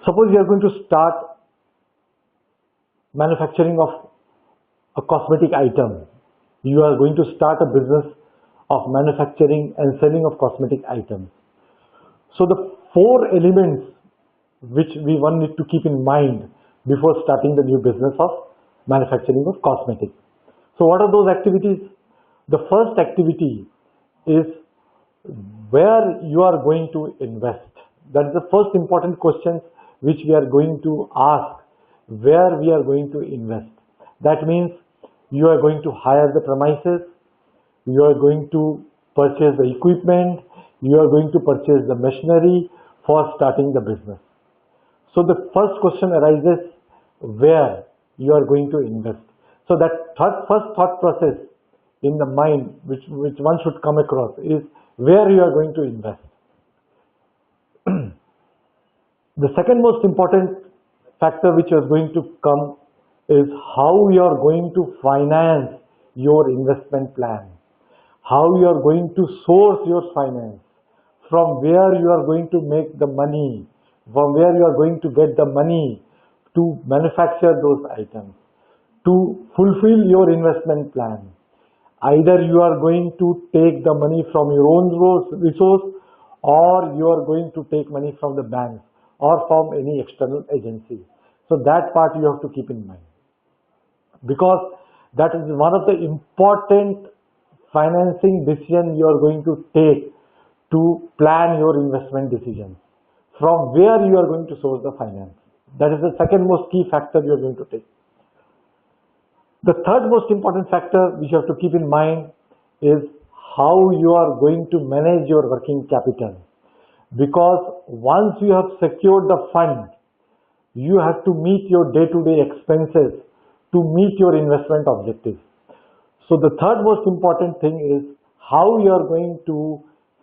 Suppose you are going to start manufacturing of a cosmetic item. You are going to start a business of manufacturing and selling of cosmetic items. So the four elements which we one need to keep in mind before starting the new business of manufacturing of cosmetics. So what are those activities? The first activity is where you are going to invest. That is the first important question which we are going to ask, where we are going to invest. That means you are going to hire the premises, you are going to purchase the equipment, you are going to purchase the machinery for starting the business. So the first question arises, where you are going to invest. So that first thought process in the mind which one should come across is where you are going to invest. The second most important factor which is going to come is how you are going to finance your investment plan, how you are going to source your finance, from where you are going to make the money, from where you are going to get the money to manufacture those items, to fulfill your investment plan. Either you are going to take the money from your own resource, or you are going to take money from the banks or from any external agency. So that part you have to keep in mind, because that is one of the important financing decision you are going to take to plan your investment decisions, from where you are going to source the finance. That is the second most key factor you are going to take. The third most important factor which you have to keep in mind is how you are going to manage your working capital. Because once you have secured the fund, you have to meet your day-to-day expenses to meet your investment objectives. So the third most important thing is how you are going to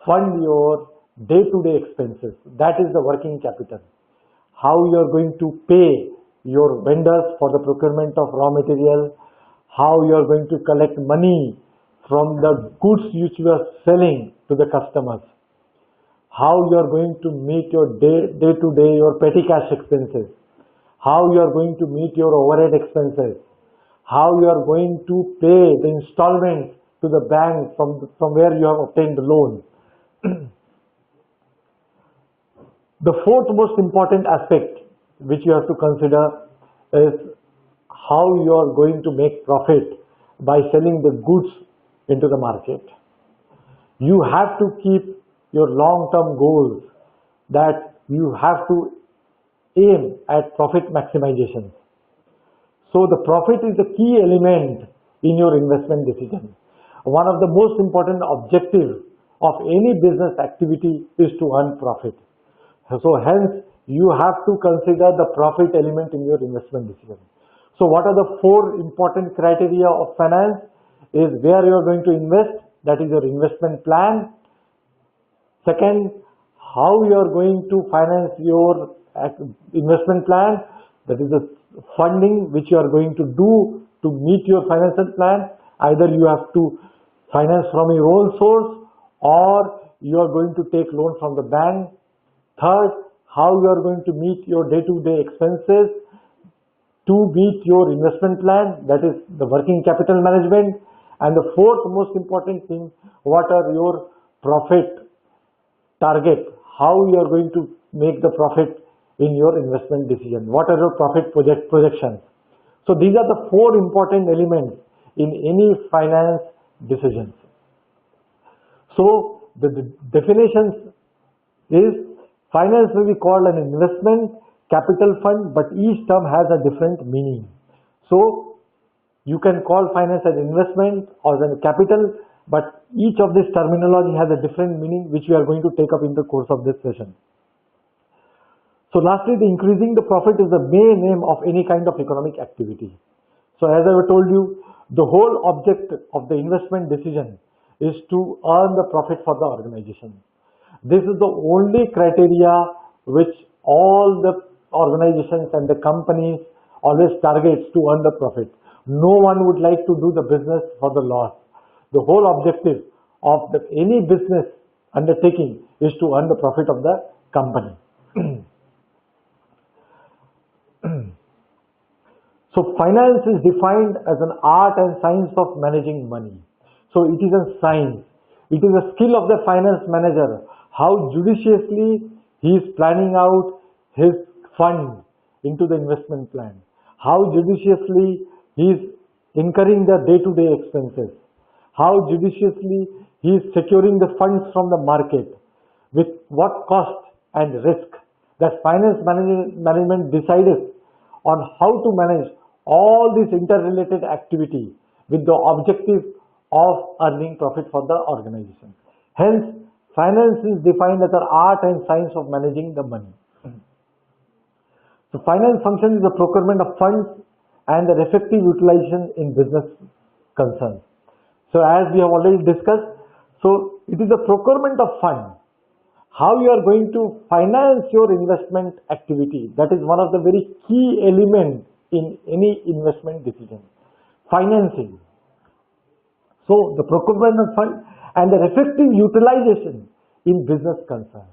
fund your day-to-day expenses. That is the working capital. How you are going to pay your vendors for the procurement of raw material, how you are going to collect money from the goods which you are selling to the customers, how you are going to meet your day-to-day your petty cash expenses, how you are going to meet your overhead expenses, how you are going to pay the installments to the bank from where you have obtained the loan. The fourth most important aspect which you have to consider is how you are going to make profit by selling the goods into the market. You have to keep your long-term goals, that you have to aim at profit maximization. So the profit is the key element in your investment decision. One of the most important objectives of any business activity is to earn profit. So hence you have to consider the profit element in your investment decision. So what are the four important criteria of finance? Is where you are going to invest, that is your investment plan. Second, how you are going to finance your investment plan, that is the funding which you are going to do to meet your financial plan. Either you have to finance from your own source, or you are going to take loan from the bank. Third, how you are going to meet your day-to-day expenses to meet your investment plan, that is the working capital management. And the fourth most important thing, what are your profit target, how you are going to make the profit in your investment decision, what are your profit projections. So these are the four important elements in any finance decisions. So the definitions is, finance may be called an investment, capital fund, but each term has a different meaning. So you can call finance as investment or as a capital, but each of this terminology has a different meaning which we are going to take up in the course of this session. So lastly, the increasing the profit is the main aim of any kind of economic activity. So as I have told you, the whole object of the investment decision is to earn the profit for the organization. This is the only criteria which all the organizations and the companies always targets, to earn the profit. No one would like to do the business for the loss. The whole objective of any business undertaking is to earn the profit of the company. So finance is defined as an art and science of managing money. So it is a science. It is a skill of the finance manager, how judiciously he is planning out his fund into the investment plan, how judiciously he is incurring the day-to-day expenses, how judiciously he is securing the funds from the market, with what cost and risk. That finance management decides on how to manage all these interrelated activity with the objective of earning profit for the organization. Hence, finance is defined as an art and science of managing the money. So finance function is the procurement of funds and their effective utilization in business concerns. So as we have already discussed, so it is the procurement of funds, how you are going to finance your investment activity. That is one of the very key elements in any investment decision. Financing. So the procurement of funds and their effective utilization in business concern.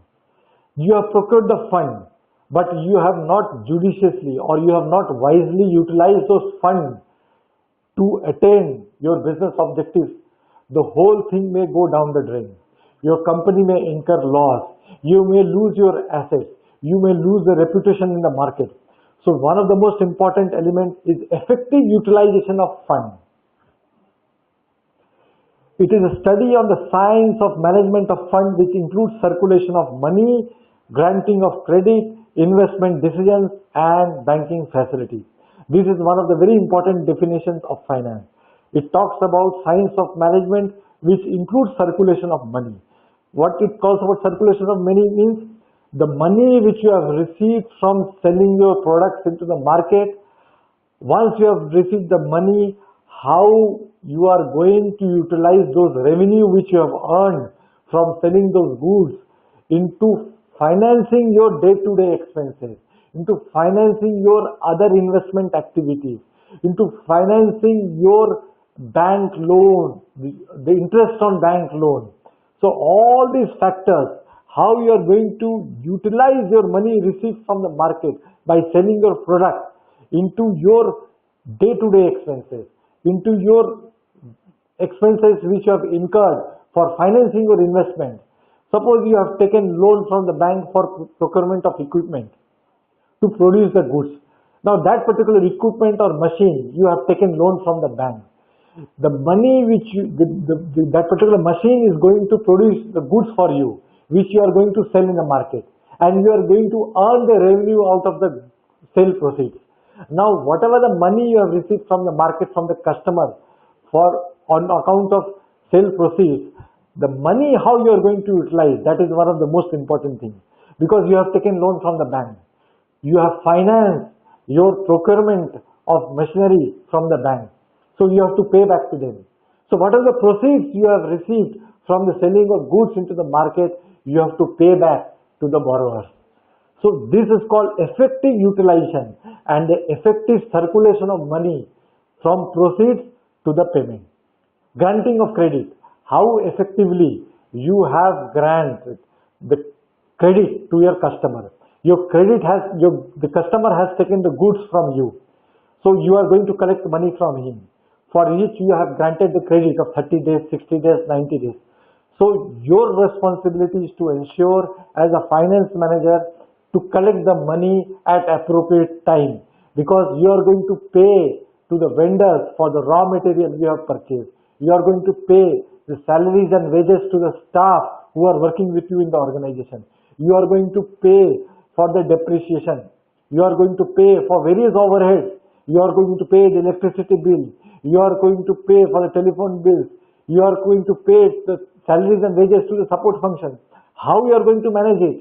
You have procured the fund, but you have not judiciously or you have not wisely utilized those funds to attain your business objectives. The whole thing may go down the drain. Your company may incur loss. You may lose your assets. You may lose the reputation in the market. So one of the most important elements is effective utilization of funds. It is a study on the science of management of funds, which includes circulation of money, granting of credit, investment decisions, and banking facilities. This is one of the very important definitions of finance. It talks about science of management, which includes circulation of money. What it calls about circulation of money means the money which you have received from selling your products into the market. Once you have received the money, how you are going to utilize those revenue which you have earned from selling those goods into financing your day-to-day expenses, into financing your other investment activities, into financing your bank loan, the interest on bank loan. So all these factors, how you are going to utilize your money received from the market by selling your product into your day-to-day expenses, into your expenses which you have incurred for financing your investment. Suppose you have taken loan from the bank for procurement of equipment to produce the goods. Now that particular equipment or machine, you have taken loan from the bank. The money which that particular machine is going to produce the goods for you, which you are going to sell in the market, and you are going to earn the revenue out of the sale proceeds. Now whatever the money you have received from the market, from the customer on account of sale proceeds, the money how you are going to utilize, that is one of the most important things, because you have taken loan from the bank. You have financed your procurement of machinery from the bank. So you have to pay back to them. So what are the proceeds you have received from the selling of goods into the market, you have to pay back to the borrowers. So this is called effective utilization and the effective circulation of money from proceeds to the payment. Granting of credit. How effectively you have granted the credit to your customer. The customer has taken the goods from you. So you are going to collect money from him, for which you have granted the credit of 30 days, 60 days, 90 days. So your responsibility is to ensure as a finance manager to collect the money at appropriate time, because you are going to pay to the vendors for the raw material you have purchased. You are going to pay the salaries and wages to the staff who are working with you in the organization. You are going to pay for the depreciation. You are going to pay for various overheads. You are going to pay the electricity bill. You are going to pay for the telephone bills. You are going to pay the salaries and wages to the support functions. How you are going to manage it?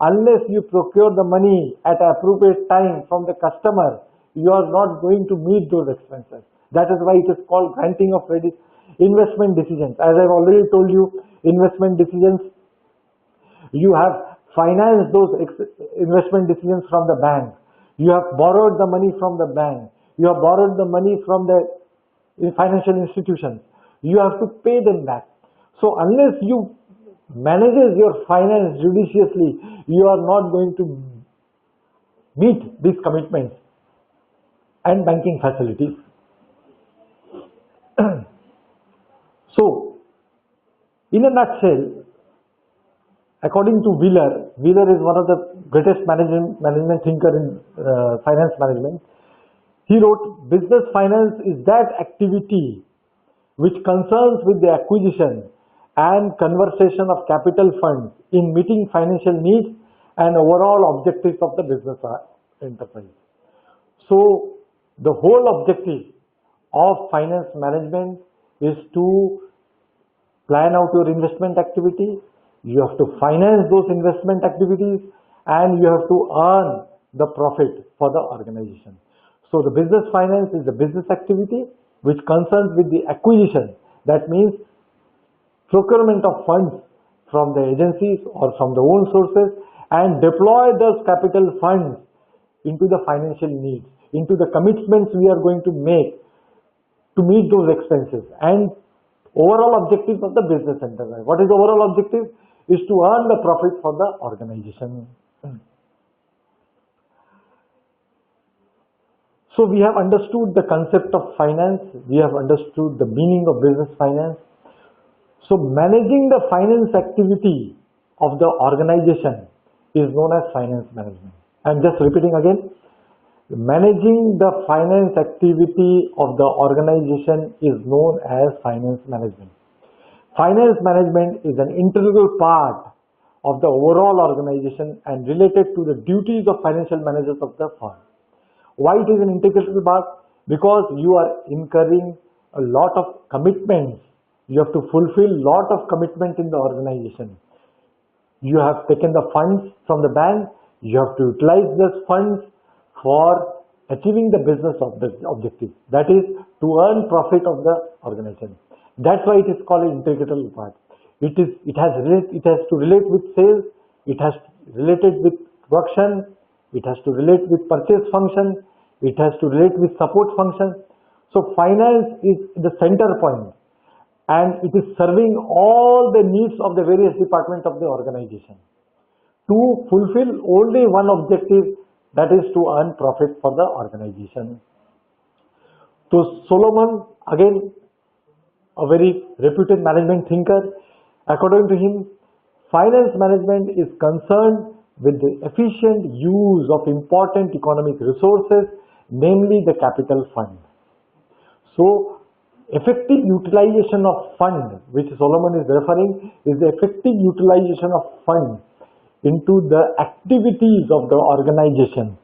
Unless you procure the money at appropriate time from the customer, you are not going to meet those expenses. That is why it is called granting of credit. Investment decisions. As I have already told you, investment decisions, you have financed those investment decisions from the bank. You have borrowed the money from the bank. You have borrowed the money from the financial institutions. You have to pay them back. So unless you manage your finance judiciously, you are not going to meet these commitments. and banking facilities. So, in a nutshell, according to Wheeler, Wheeler is one of the greatest management thinker in finance management. He wrote, business finance is that activity which concerns with the acquisition and conversion of capital funds in meeting financial needs and overall objectives of the business enterprise. So, the whole objective of finance management is to plan out your investment activity, you have to finance those investment activities, and you have to earn the profit for the organization. So the business finance is the business activity which concerns with the acquisition. That means procurement of funds from the agencies or from the own sources and deploy those capital funds into the financial needs, into the commitments we are going to make to meet those expenses, and overall objective of the business enterprise. What is the overall objective? Is to earn the profit for the organization. So we have understood the concept of finance, we have understood the meaning of business finance. So managing the finance activity of the organization is known as finance management. I am just repeating again. Managing the finance activity of the organization is known as finance management. Finance management is an integral part of the overall organization and related to the duties of financial managers of the firm. Why it is an integral part? Because you are incurring a lot of commitments. You have to fulfill a lot of commitment in the organization. You have taken the funds from the bank. You have to utilize those funds for achieving the business objective. That is to earn profit of the organization. That's why it is called an integral part. It has to relate with sales. It has related with production. It has to relate with purchase function. It has to relate with support function. So finance is the center point, and it is serving all the needs of the various departments of the organization to fulfill only one objective, that is to earn profit for the organization. So Solomon, again a very reputed management thinker, according to him, finance management is concerned with the efficient use of important economic resources, namely the capital fund. So effective utilization of fund, which Solomon is referring, is the effective utilization of fund into the activities of the organization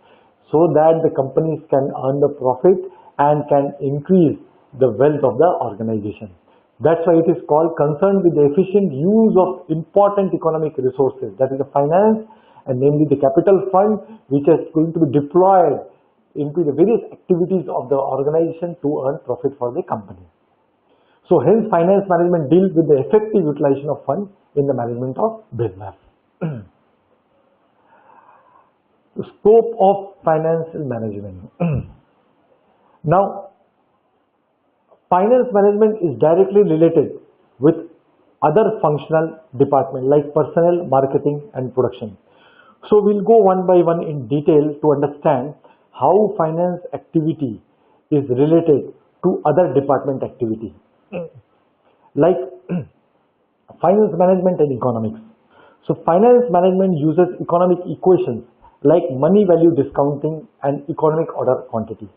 so that the companies can earn the profit and can increase the wealth of the organization. That's why it is called concerned with the efficient use of important economic resources, that is the finance, and namely the capital fund, which is going to be deployed into the various activities of the organization to earn profit for the company. So hence finance management deals with the effective utilization of funds in the management of business. The scope of financial management. Now, finance management is directly related with other functional departments like personnel, marketing and production. So we'll go one by one in detail to understand how finance activity is related to other department activity. Like finance management and economics. So finance management uses economic equations like money value discounting and economic order quantity.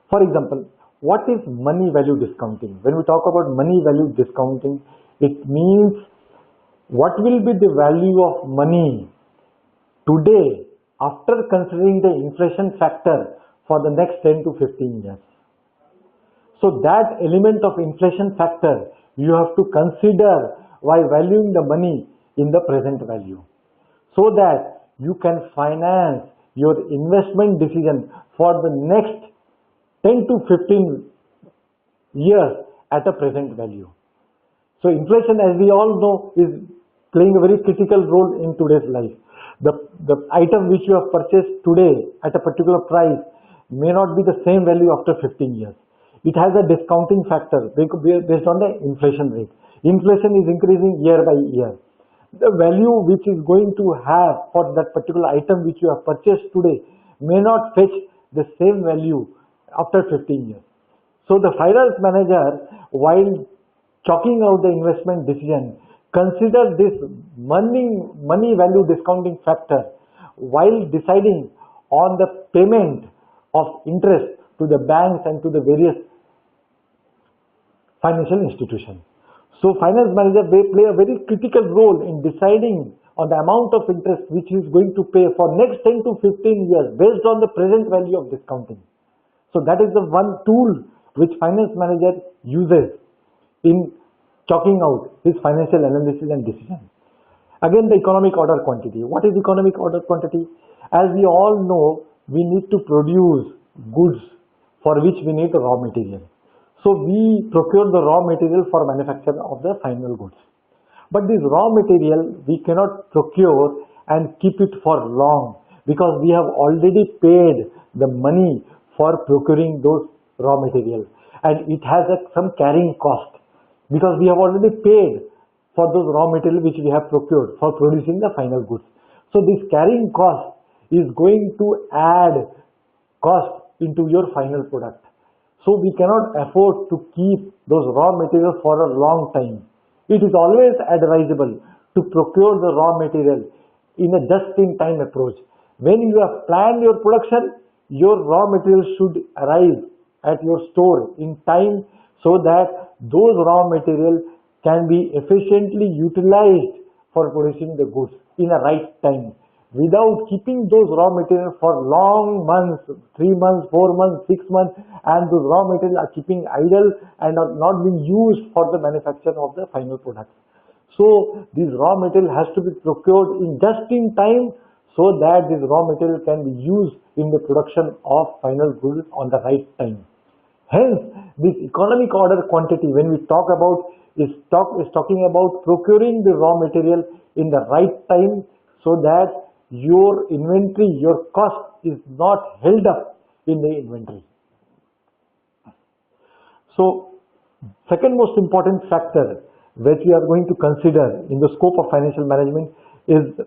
For example, what is money value discounting? When we talk about money value discounting, it means what will be the value of money today after considering the inflation factor for the next 10 to 15 years. So that element of inflation factor you have to consider while valuing the money in the present value, so that you can finance your investment decision for the next 10 to 15 years at a present value. So inflation, as we all know, is playing a very critical role in today's life. The item which you have purchased today at a particular price may not be the same value after 15 years. It has a discounting factor based on the inflation rate. Inflation is increasing year by year. The value which is going to have for that particular item which you have purchased today may not fetch the same value after 15 years. So the finance manager, while chalking out the investment decision, consider this money value discounting factor while deciding on the payment of interest to the banks and to the various financial institutions. So finance manager, they play a very critical role in deciding on the amount of interest which he is going to pay for next 10 to 15 years based on the present value of discounting. So that is the one tool which finance manager uses in chalking out his financial analysis and decision. Again, the economic order quantity. What is economic order quantity? As we all know, we need to produce goods for which we need raw material. So we procure the raw material for manufacture of the final goods. But this raw material we cannot procure and keep it for long because we have already paid the money for procuring those raw material, and it has some carrying cost because we have already paid for those raw material which we have procured for producing the final goods. So this carrying cost is going to add cost into your final product. So we cannot afford to keep those raw materials for a long time. It is always advisable to procure the raw material in a just-in-time approach. When you have planned your production, your raw materials should arrive at your store in time so that those raw materials can be efficiently utilized for producing the goods in a right time. Without keeping those raw materials for long months, 3 months, 4 months, 6 months, and those raw materials are keeping idle and are not being used for the manufacture of the final products. So this raw material has to be procured just in time so that this raw material can be used in the production of final goods on the right time. Hence, this economic order quantity, when we talk about, is talking about procuring the raw material in the right time so that your inventory, your cost is not held up in the inventory. So, second most important factor which we are going to consider in the scope of financial management is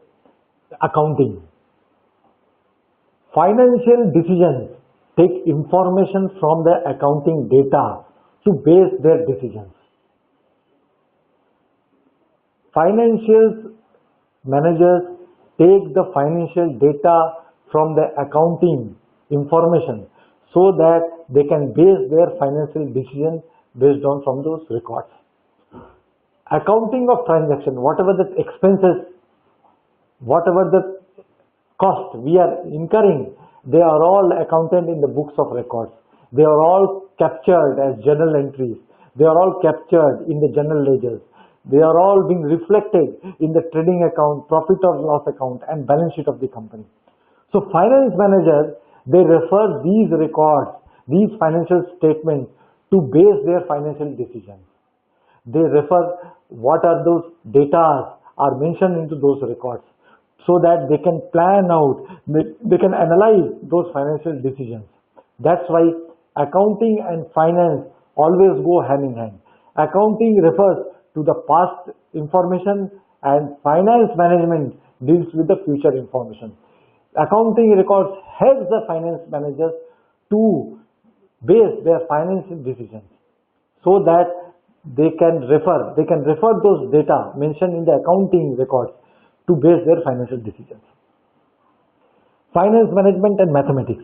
accounting. Financial decisions take information from the accounting data to base their decisions. Financial managers take the financial data from the accounting information so that they can base their financial decision based on from those records. Accounting of transaction, whatever the expenses, whatever the cost we are incurring, they are all accounted in the books of records. They are all captured as journal entries. They are all captured in the general ledgers. They are all being reflected in the trading account, profit or loss account, and balance sheet of the company. So finance managers, they refer these records, these financial statements to base their financial decisions. They refer what are those data are mentioned into those records so that they can plan out, they can analyze those financial decisions. That's why accounting and finance always go hand in hand. Accounting refers to the past information and finance management deals with the future information. Accounting records help the finance managers to base their financial decisions so that they can refer those data mentioned in the accounting records to base their financial decisions. Finance management and mathematics.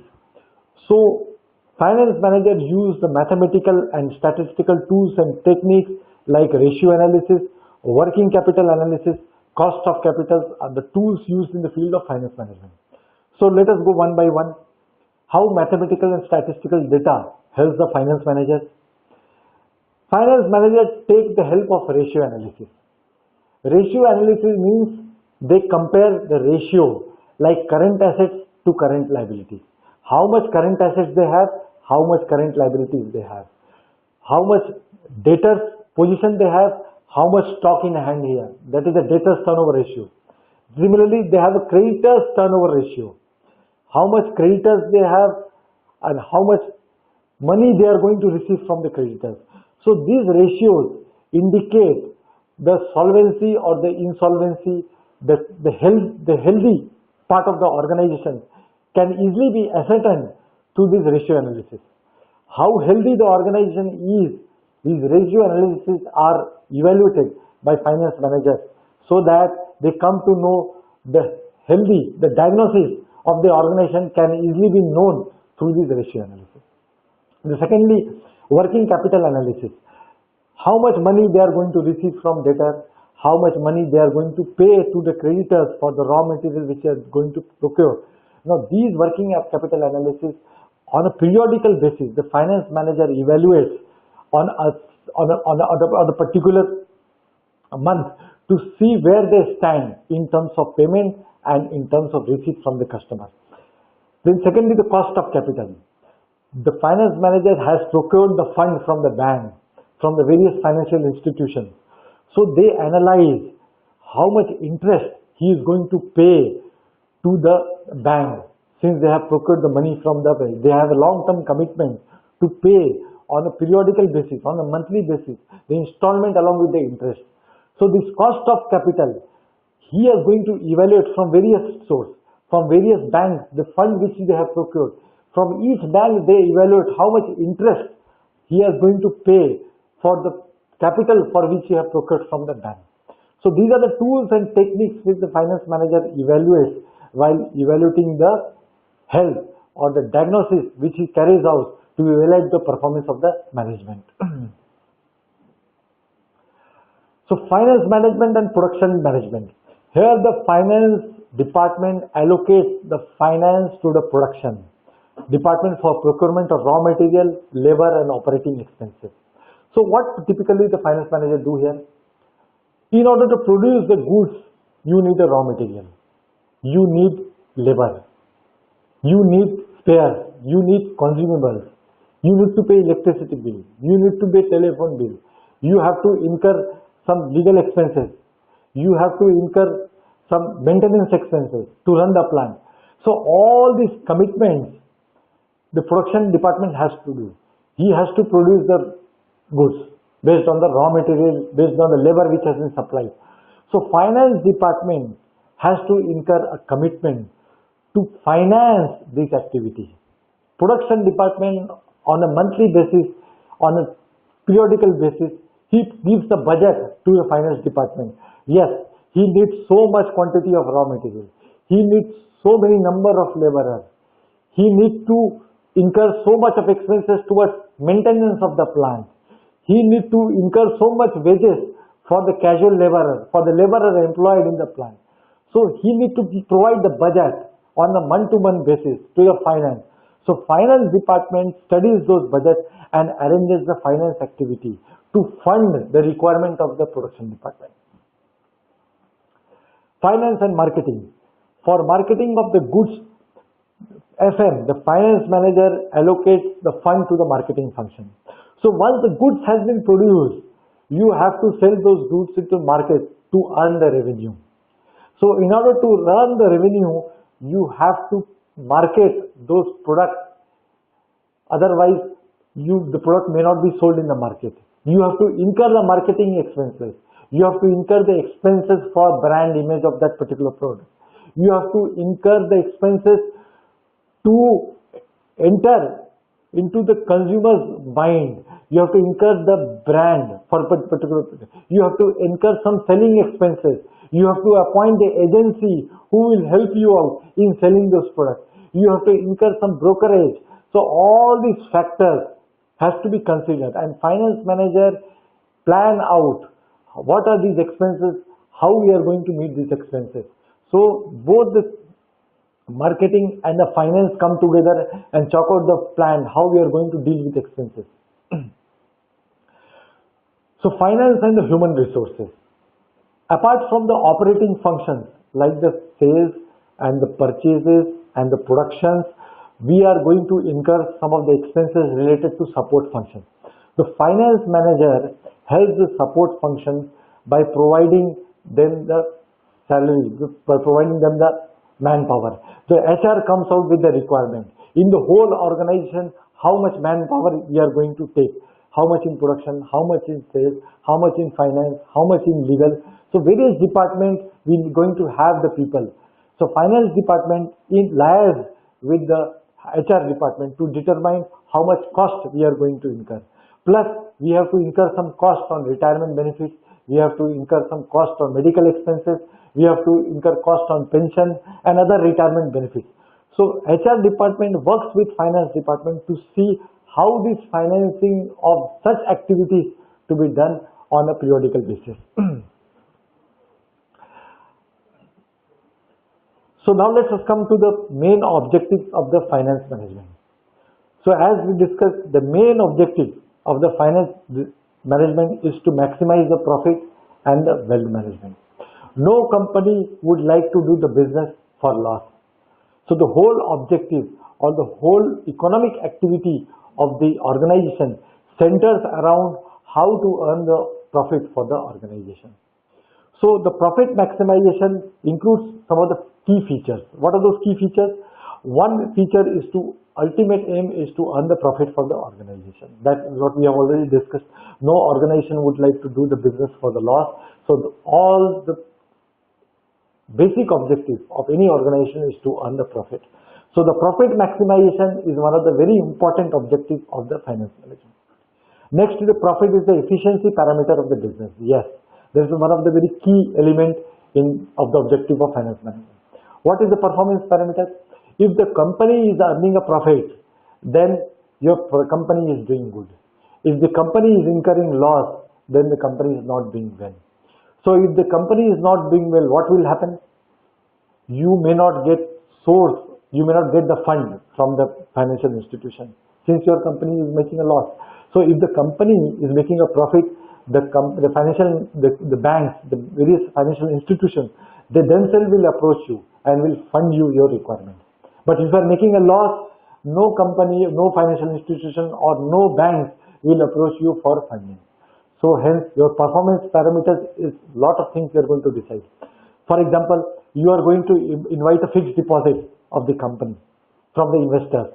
So finance managers use the mathematical and statistical tools and techniques like ratio analysis, working capital analysis, cost of capital are the tools used in the field of finance management. So let us go one by one. How mathematical and statistical data helps the finance managers? Finance managers take the help of ratio analysis. Ratio analysis means they compare the ratio like current assets to current liabilities. How much current assets they have, how much current liabilities they have, how much debtors position they have, how much stock in hand here. That is the debtors turnover ratio. Similarly, they have a creditors turnover ratio. How much creditors they have and how much money they are going to receive from the creditors. So these ratios indicate the solvency or the insolvency, the healthy part of the organization can easily be ascertained through this ratio analysis. how healthy the organization is, these ratio analysis are evaluated by finance managers so that they come to know the diagnosis of the organization can easily be known through this ratio analysis. The secondly, working capital analysis. How much money they are going to receive from debtor, how much money they are going to pay to the creditors for the raw material which they are going to procure. Now, these working capital analysis on a periodical basis, the finance manager evaluates on a particular month to see where they stand in terms of payment and in terms of receipt from the customer. Then secondly, the cost of capital. The finance manager has procured the fund from the bank, from the various financial institutions. So they analyze how much interest he is going to pay to the bank. Since they have procured the money from the bank, they have a long-term commitment to pay on a periodical basis, on a monthly basis, the installment along with the interest. So this cost of capital, he is going to evaluate from various sources, from various banks, the fund which they have procured. From each bank, they evaluate how much interest he is going to pay for the capital for which he has procured from the bank. So these are the tools and techniques which the finance manager evaluates while evaluating the health or the diagnosis which he carries out to evaluate the performance of the management. So finance management and production management. Here the finance department allocates the finance to the production department for procurement of raw material, labor and operating expenses. So what typically the finance manager do here? In order to produce the goods, you need a raw material, you need labor, you need spares, you need consumables, you need to pay electricity bill, you need to pay telephone bill, you have to incur some legal expenses, you have to incur some maintenance expenses to run the plant. So all these commitments the production department has to do. He has to produce the goods based on the raw material, based on the labor which has been supplied. So finance department has to incur a commitment to finance this activity. Production department on a monthly basis, on a periodical basis, he gives the budget to the finance department. Yes, he needs so much quantity of raw material. He needs so many number of laborers. He needs to incur so much of expenses towards maintenance of the plant. He needs to incur so much wages for the casual laborer, for the laborer employed in the plant. So he needs to provide the budget on a month-to-month basis to the finance. So finance department studies those budgets and arranges the finance activity to fund the requirement of the production department. Finance and marketing. For marketing of the goods, FM, the finance manager allocates the fund to the marketing function. So once the goods has been produced, you have to sell those goods into market to earn the revenue. So in order to earn the revenue, you have to market those products. Otherwise, the product may not be sold in the market. You have to incur the marketing expenses. You have to incur the expenses for brand image of that particular product. You have to incur the expenses to enter into the consumer's mind. You have to incur the brand for a particular product. You have to incur some selling expenses. You have to appoint the agency who will help you out in selling those products. You have to incur some brokerage. So all these factors has to be considered, and finance manager plan out what are these expenses, how we are going to meet these expenses. So both the marketing and the finance come together and chalk out the plan how we are going to deal with expenses. So finance and the human resources. Apart from the operating functions like the sales and the purchases and the productions, we are going to incur some of the expenses related to support functions. The finance manager helps the support functions by providing them the salary, by providing them the manpower. The HR comes out with the requirement. In the whole organization, how much manpower we are going to take, how much in production, how much in sales, how much in finance, how much in legal. So various departments we are going to have the people. So finance department liaises with the HR department to determine how much cost we are going to incur. Plus, we have to incur some cost on retirement benefits, we have to incur some cost on medical expenses, we have to incur cost on pension and other retirement benefits. So HR department works with finance department to see how this financing of such activities to be done on a periodical basis. So now let us come to the main objectives of the finance management. So as we discussed, the main objective of the finance management is to maximize the profit and the wealth management. No company would like to do the business for loss. So the whole objective or the whole economic activity of the organization centers around how to earn the profit for the organization. So the profit maximization includes some of the key features. What are those key features? One feature is to ultimate aim is to earn the profit for the organization. That is what we have already discussed. No organization would like to do the business for the loss. So all the basic objective of any organization is to earn the profit. So the profit maximization is one of the very important objectives of the finance management. Next to the profit is the efficiency parameter of the business. Yes, this is one of the very key elements of the objective of finance management. What is the performance parameter? If the company is earning a profit, then your company is doing good. If the company is incurring loss, then the company is not doing well. So if the company is not doing well, what will happen? You may not get you may not get the fund from the financial institution since your company is making a loss. So if the company is making a profit, the banks, the various financial institutions, they themselves will approach you and will fund you your requirement. But if you are making a loss, no company, no financial institution or no banks will approach you for funding. So hence your performance parameters is lot of things you are going to decide. For example, you are going to invite a fixed deposit of the company from the investors.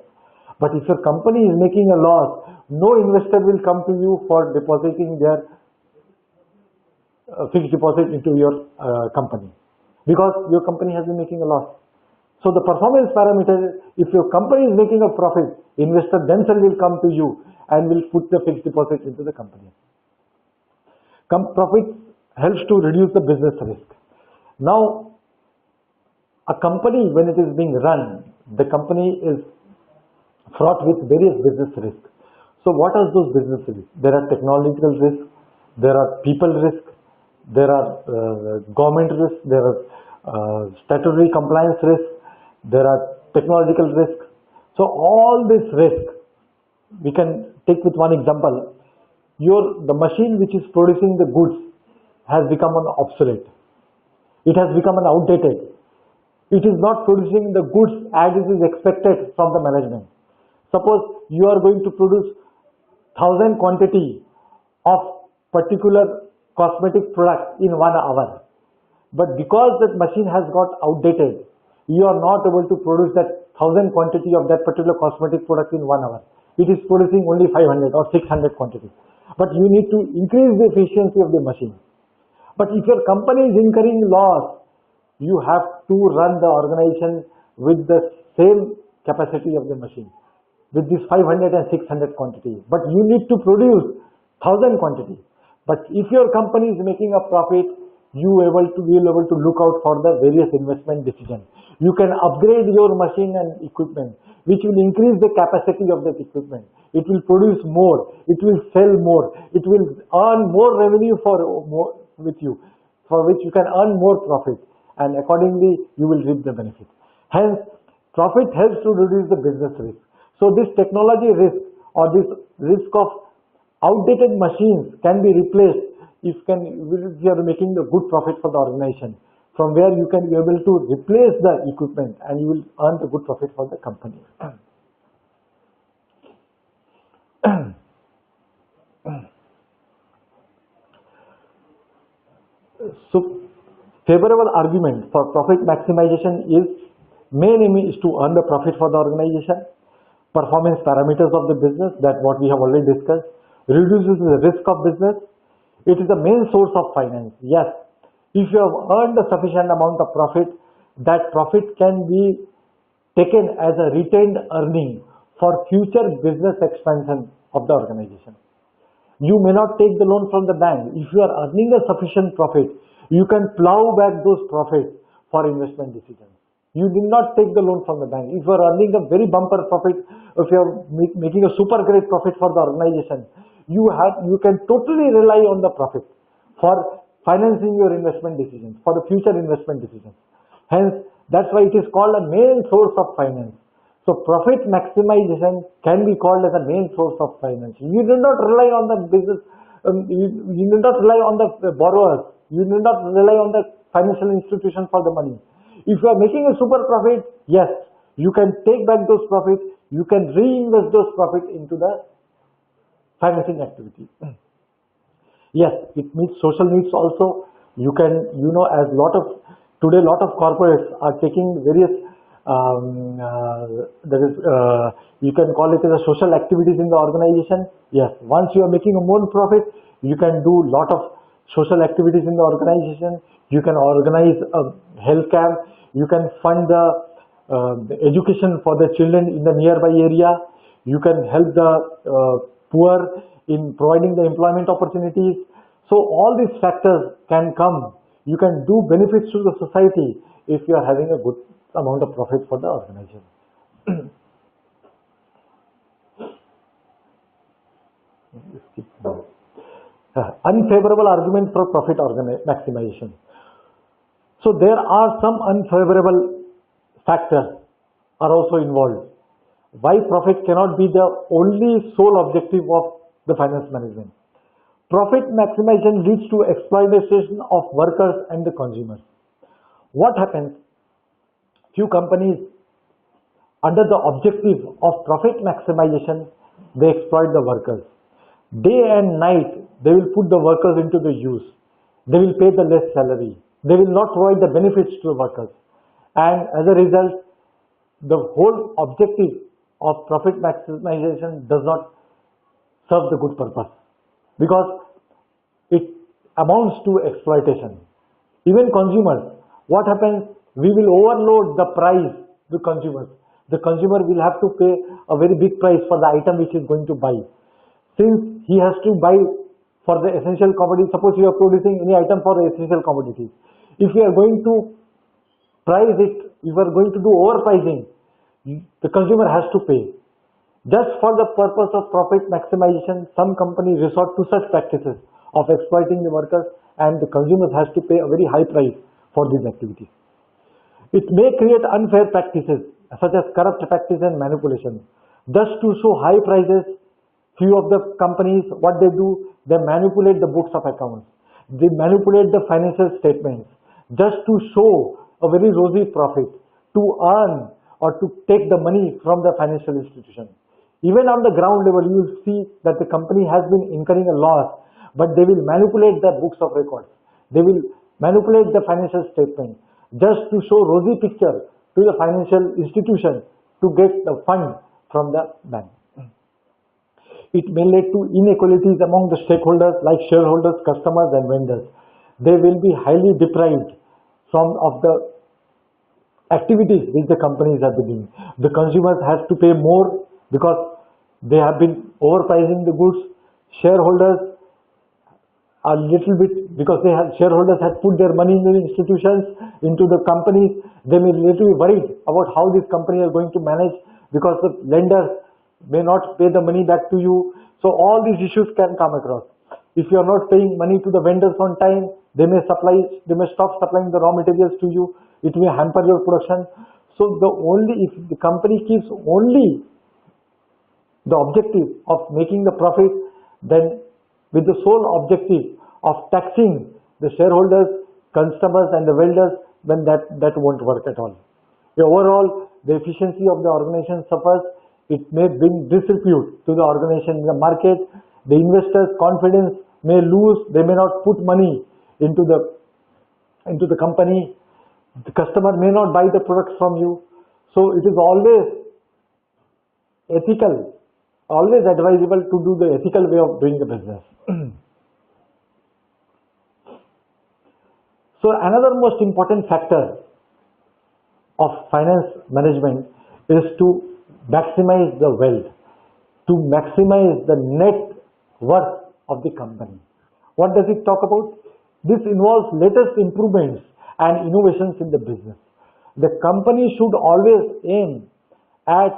But if your company is making a loss, no investor will come to you for depositing their fixed deposit into your company because your company has been making a loss. So the performance parameter, if your company is making a profit, investor themselves will come to you and will put the fixed deposit into the company. Profit helps to reduce the business risk. Now, a company, when it is being run, the company is fraught with various business risks. So what are those business risks? There are technological risks, there are people risks, there are government risks, there are statutory compliance risks, there are technological risks. So all this risk, we can take with one example. The machine which is producing the goods has become an obsolete. It has become an outdated. It is not producing the goods as it is expected from the management. Suppose you are going to produce 1,000 quantity of particular cosmetic product in 1 hour. But because that machine has got outdated, you are not able to produce that 1,000 quantity of that particular cosmetic product in 1 hour. It is producing only 500 or 600 quantity. But you need to increase the efficiency of the machine. But if your company is incurring loss, you have to run the organization with the same capacity of the machine, with this 500 and 600 quantity. But you need to produce 1,000 quantity. But if your company is making a profit, you will able to look out for the various investment decisions. You can upgrade your machine and equipment, which will increase the capacity of that equipment. It will produce more. It will sell more. It will earn more revenue with you, for which you can earn more profit. And accordingly, you will reap the benefit. Hence, profit helps to reduce the business risk. So this technology risk or this risk of outdated machines can be replaced if you are making the good profit for the organization, from where you can be able to replace the equipment and you will earn the good profit for the company. So, favorable argument for profit maximization is main aim is to earn the profit for the organization. Performance parameters of the business, that what we have already discussed, reduces the risk of business. It is the main source of finance. Yes, if you have earned a sufficient amount of profit, that profit can be taken as a retained earning for future business expansion of the organization. You may not take the loan from the bank. If you are earning a sufficient profit, you can plow back those profits for investment decisions. You did not take the loan from the bank. If you are earning a very bumper profit, if you are making a super great profit for the organization, you can totally rely on the profit for financing your investment decisions, for the future investment decisions. Hence, that's why it is called a main source of finance. So profit maximization can be called as a main source of finance. You do not rely on the business, you do not rely on the borrowers, you do not rely on the financial institution for the money. If you are making a super profit, yes, you can take back those profits, you can reinvest those profits into the financing activity. Yes, it meets social needs also. You can, as today lot of corporates are taking various, you can call it as a social activities in the organization. Yes, once you are making a more profit, you can do lot of social activities in the organization. You can organize a health camp. You can fund the education for the children in the nearby area. You can help the poor in providing the employment opportunities. So all these factors can come. You can do benefits to the society if you are having a good amount of profit for the organization. Unfavorable argument for profit maximization. So there are some unfavorable factors are also involved. Why profit cannot be the only sole objective of the finance management. Profit maximization leads to exploitation of workers and the consumers. What happens? Few companies, under the objective of profit maximization, they exploit the workers. Day and night, they will put the workers into the use. They will pay the less salary. They will not provide the benefits to the workers. And as a result, the whole objective of profit maximization does not serve the good purpose, because it amounts to exploitation. Even consumers, what happens? We will overload the price to consumers. The consumer will have to pay a very big price for the item which he is going to buy. Since he has to buy for the essential commodity, suppose you are producing any item for the essential commodities. If you are going to price it, if you are going to do overpricing, the consumer has to pay. Just for the purpose of profit maximization, some companies resort to such practices of exploiting the workers, and the consumers has to pay a very high price for these activities. It may create unfair practices such as corrupt practice and manipulation. Thus, to show high prices, few of the companies, what they do, they manipulate the books of accounts. They manipulate the financial statements just to show a very rosy profit, to earn or to take the money from the financial institution. Even on the ground level, you will see that the company has been incurring a loss, but they will manipulate the books of records. They will manipulate the financial statement just to show rosy picture to the financial institution to get the fund from the bank. It may lead to inequalities among the stakeholders like shareholders, customers and vendors. They will be highly deprived of the activities which the companies are doing. The consumers have to pay more because they have been overpricing the goods. Shareholders are little bit, because shareholders have put their money in the institutions, into the companies. They may little bit worried about how these companies are going to manage, because the lenders may not pay the money back to you. So all these issues can come across. If you are not paying money to the vendors on time, they may stop supplying the raw materials to you. It may hamper your production. So if the company keeps only the objective of making the profit, then with the sole objective of taxing the shareholders, customers and the vendors, then that won't work at all. Overall, the efficiency of the organization suffers. It may bring disrepute to the organization in the market. The investors' confidence may lose. They may not put money into the company. The customer may not buy the products from you. So it is always ethical, always advisable to do the ethical way of doing the business. So another most important factor of finance management is to maximize the wealth, to maximize the net worth of the company. What does it talk about? This involves latest improvements and innovations in the business. The company should always aim at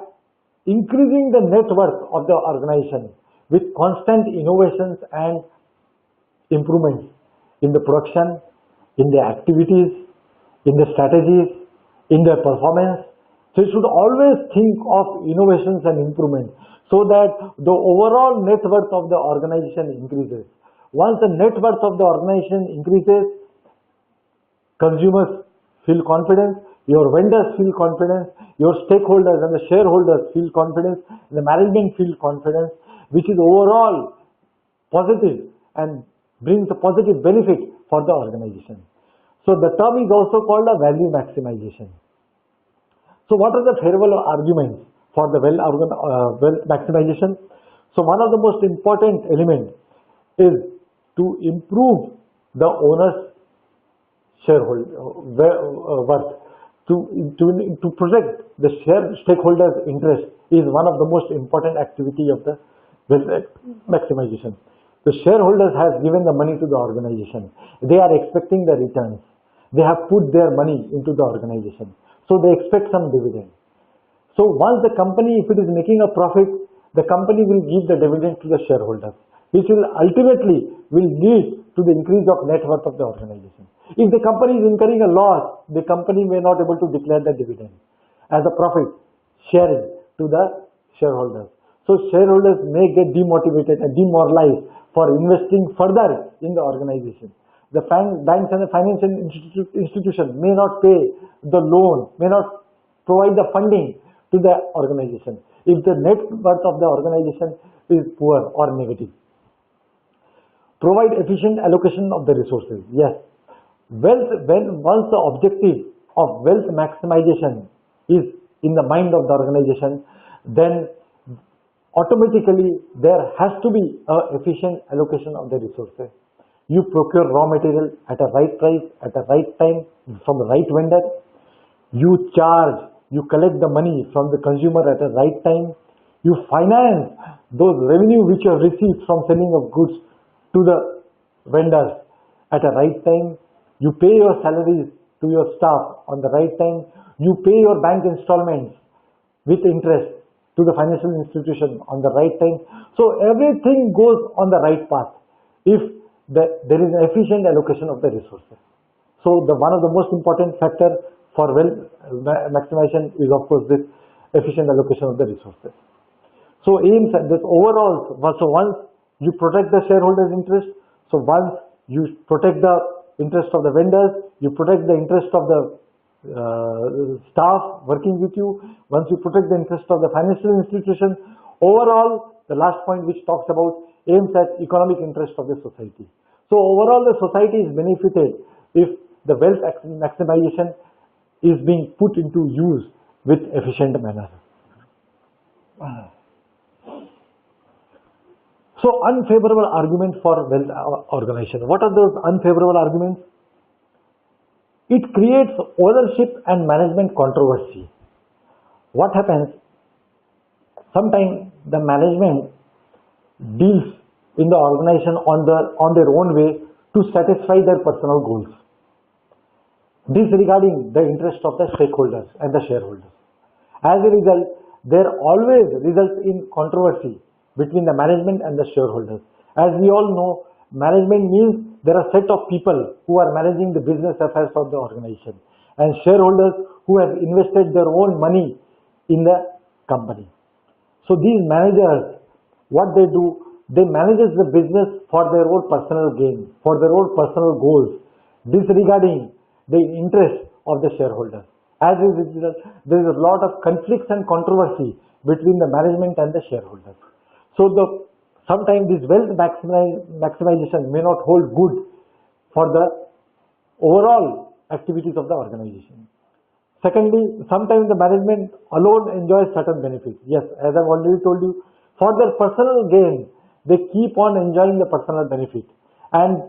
increasing the net worth of the organization with constant innovations and improvements in the production, in the activities, in the strategies, in the performance. So you should always think of innovations and improvements so that the overall net worth of the organization increases. Once the net worth of the organization increases, consumers feel confidence, your vendors feel confidence, your stakeholders and the shareholders feel confidence, the management feel confidence, which is overall positive and brings a positive benefit for the organization. So the term is also called a value maximization. So what are the favorable arguments for the wealth maximization? So one of the most important elements is to improve the owner's worth. To protect the stakeholders' interest is one of the most important activity of the wealth maximization. The shareholders have given the money to the organization. They are expecting the returns. They have put their money into the organization. So they expect some dividend. So once the company, if it is making a profit, the company will give the dividend to the shareholders, which will ultimately lead to the increase of net worth of the organization. If the company is incurring a loss, the company may not able to declare the dividend as a profit sharing to the shareholders. So shareholders may get demotivated and demoralized for investing further in the organization. The banks and the financial institution may not pay the loan, may not provide the funding to the organization if the net worth of the organization is poor or negative. Provide efficient allocation of the resources. Yes, once the objective of wealth maximization is in the mind of the organization, then automatically there has to be an efficient allocation of the resources. You procure raw material at a right price, at the right time, from the right vendor. You collect the money from the consumer at the right time. You finance those revenue which you have received from selling of goods to the vendors at a right time. You pay your salaries to your staff on the right time. You pay your bank installments with interest to the financial institution on the right time. So everything goes on the right path if there is an efficient allocation of the resources. So one of the most important factor for wealth maximization is of course this efficient allocation of the resources. So aims at this overall, so once you protect the shareholders' interest, so once you protect the interest of the vendors, you protect the interest of the staff working with you, once you protect the interest of the financial institution, overall the last point which talks about aims at economic interest of the society. So overall the society is benefited if the wealth maximization is being put into use with efficient manner. So unfavorable argument for wealth organization. What are those unfavorable arguments? It creates ownership and management controversy. What happens? Sometimes the management deals in the organization on their own way to satisfy their personal goals, disregarding the interest of the stakeholders and the shareholders. As a result, there always results in controversy between the management and the shareholders. As we all know, management means there are a set of people who are managing the business affairs of the organization and shareholders who have invested their own money in the company. So these managers, what they do, they manage the business for their own personal gain, for their own personal goals, disregarding the interest of the shareholders. As a result, there is a lot of conflicts and controversy between the management and the shareholders. So sometimes this wealth maximization may not hold good for the overall activities of the organization. Secondly, sometimes the management alone enjoys certain benefits. Yes, as I've already told you, for their personal gain, they keep on enjoying the personal benefit. And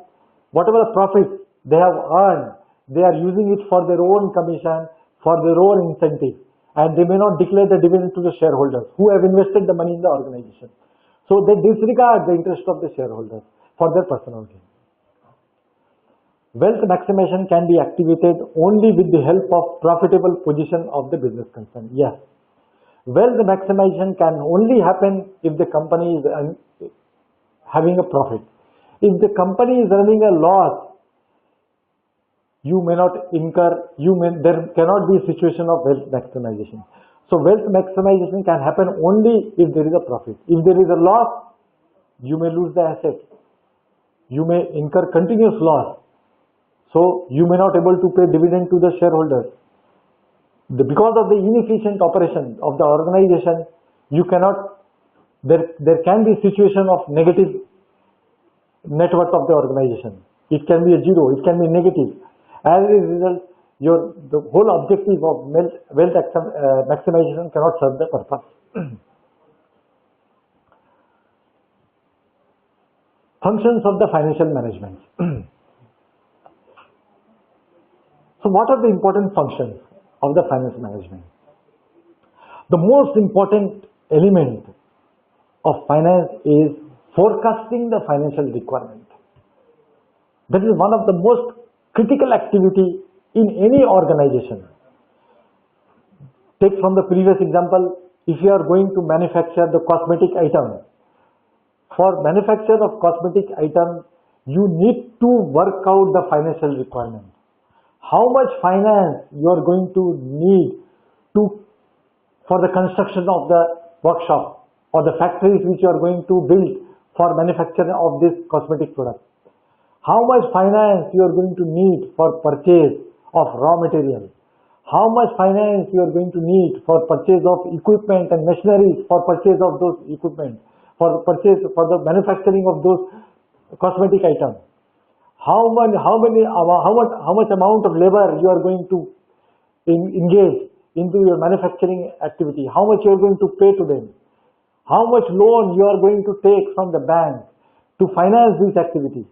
whatever profits they have earned, they are using it for their own commission, for their own incentive. and they may not declare the dividend to the shareholders who have invested the money in the organization. So they disregard the interest of the shareholders for their personal gain. Wealth maximization can be activated only with the help of profitable position of the business concern. Yes, wealth maximization can only happen if the company is having a profit. If the company is running a loss, you may not incur, there cannot be a situation of wealth maximization. So wealth maximization can happen only if there is a profit. If there is a loss, you may lose the asset. You may incur continuous loss. So you may not able to pay dividend to the shareholders. Because of the inefficient operation of the organization, you cannot, there can be situation of negative net worth of the organization. It can be a zero, it can be negative. As a result, the whole objective of wealth maximization cannot serve the purpose. Functions of the financial management. So what are the important functions of the finance management? The most important element of finance is forecasting the financial requirement. That is one of the most critical activity in any organization. Take from the previous example, if you are going to manufacture the cosmetic item, for manufacture of cosmetic item, you need to work out the financial requirement. How much finance you are going to need for the construction of the workshop or the factories which you are going to build for manufacture of this cosmetic product. How much finance you are going to need for purchase of raw material. How much finance you are going to need for purchase of equipment and machineries, for purchase of those equipment, for the manufacturing of those cosmetic items. How much amount of labor you are going to engage into your manufacturing activity? How much you are going to pay to them? How much loan you are going to take from the bank to finance this activity?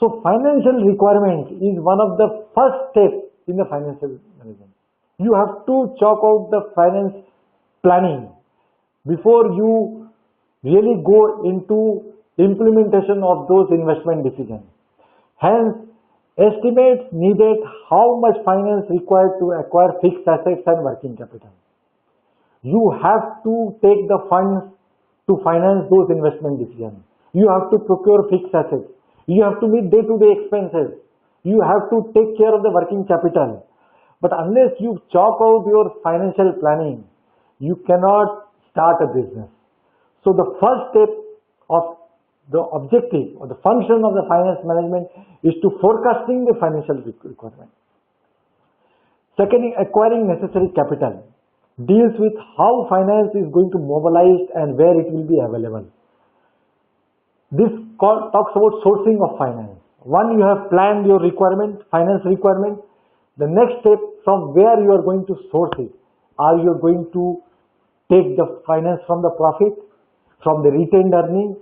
So financial requirement is one of the first steps in the financial management. You have to chalk out the finance planning before you really go into implementation of those investment decisions. Hence, estimates needed how much finance required to acquire fixed assets and working capital. You have to take the funds to finance those investment decisions. You have to procure fixed assets. You have to meet day-to-day expenses. You have to take care of the working capital. But unless you chalk out your financial planning, you cannot start a business. So the first step of the objective or the function of the finance management is to forecasting the financial requirement. Second, acquiring necessary capital deals with how finance is going to mobilize and where it will be available. This talks about sourcing of finance. One, you have planned your requirement, finance requirement. The next step, from where you are going to source it. Are you going to take the finance from the profit, from the retained earnings,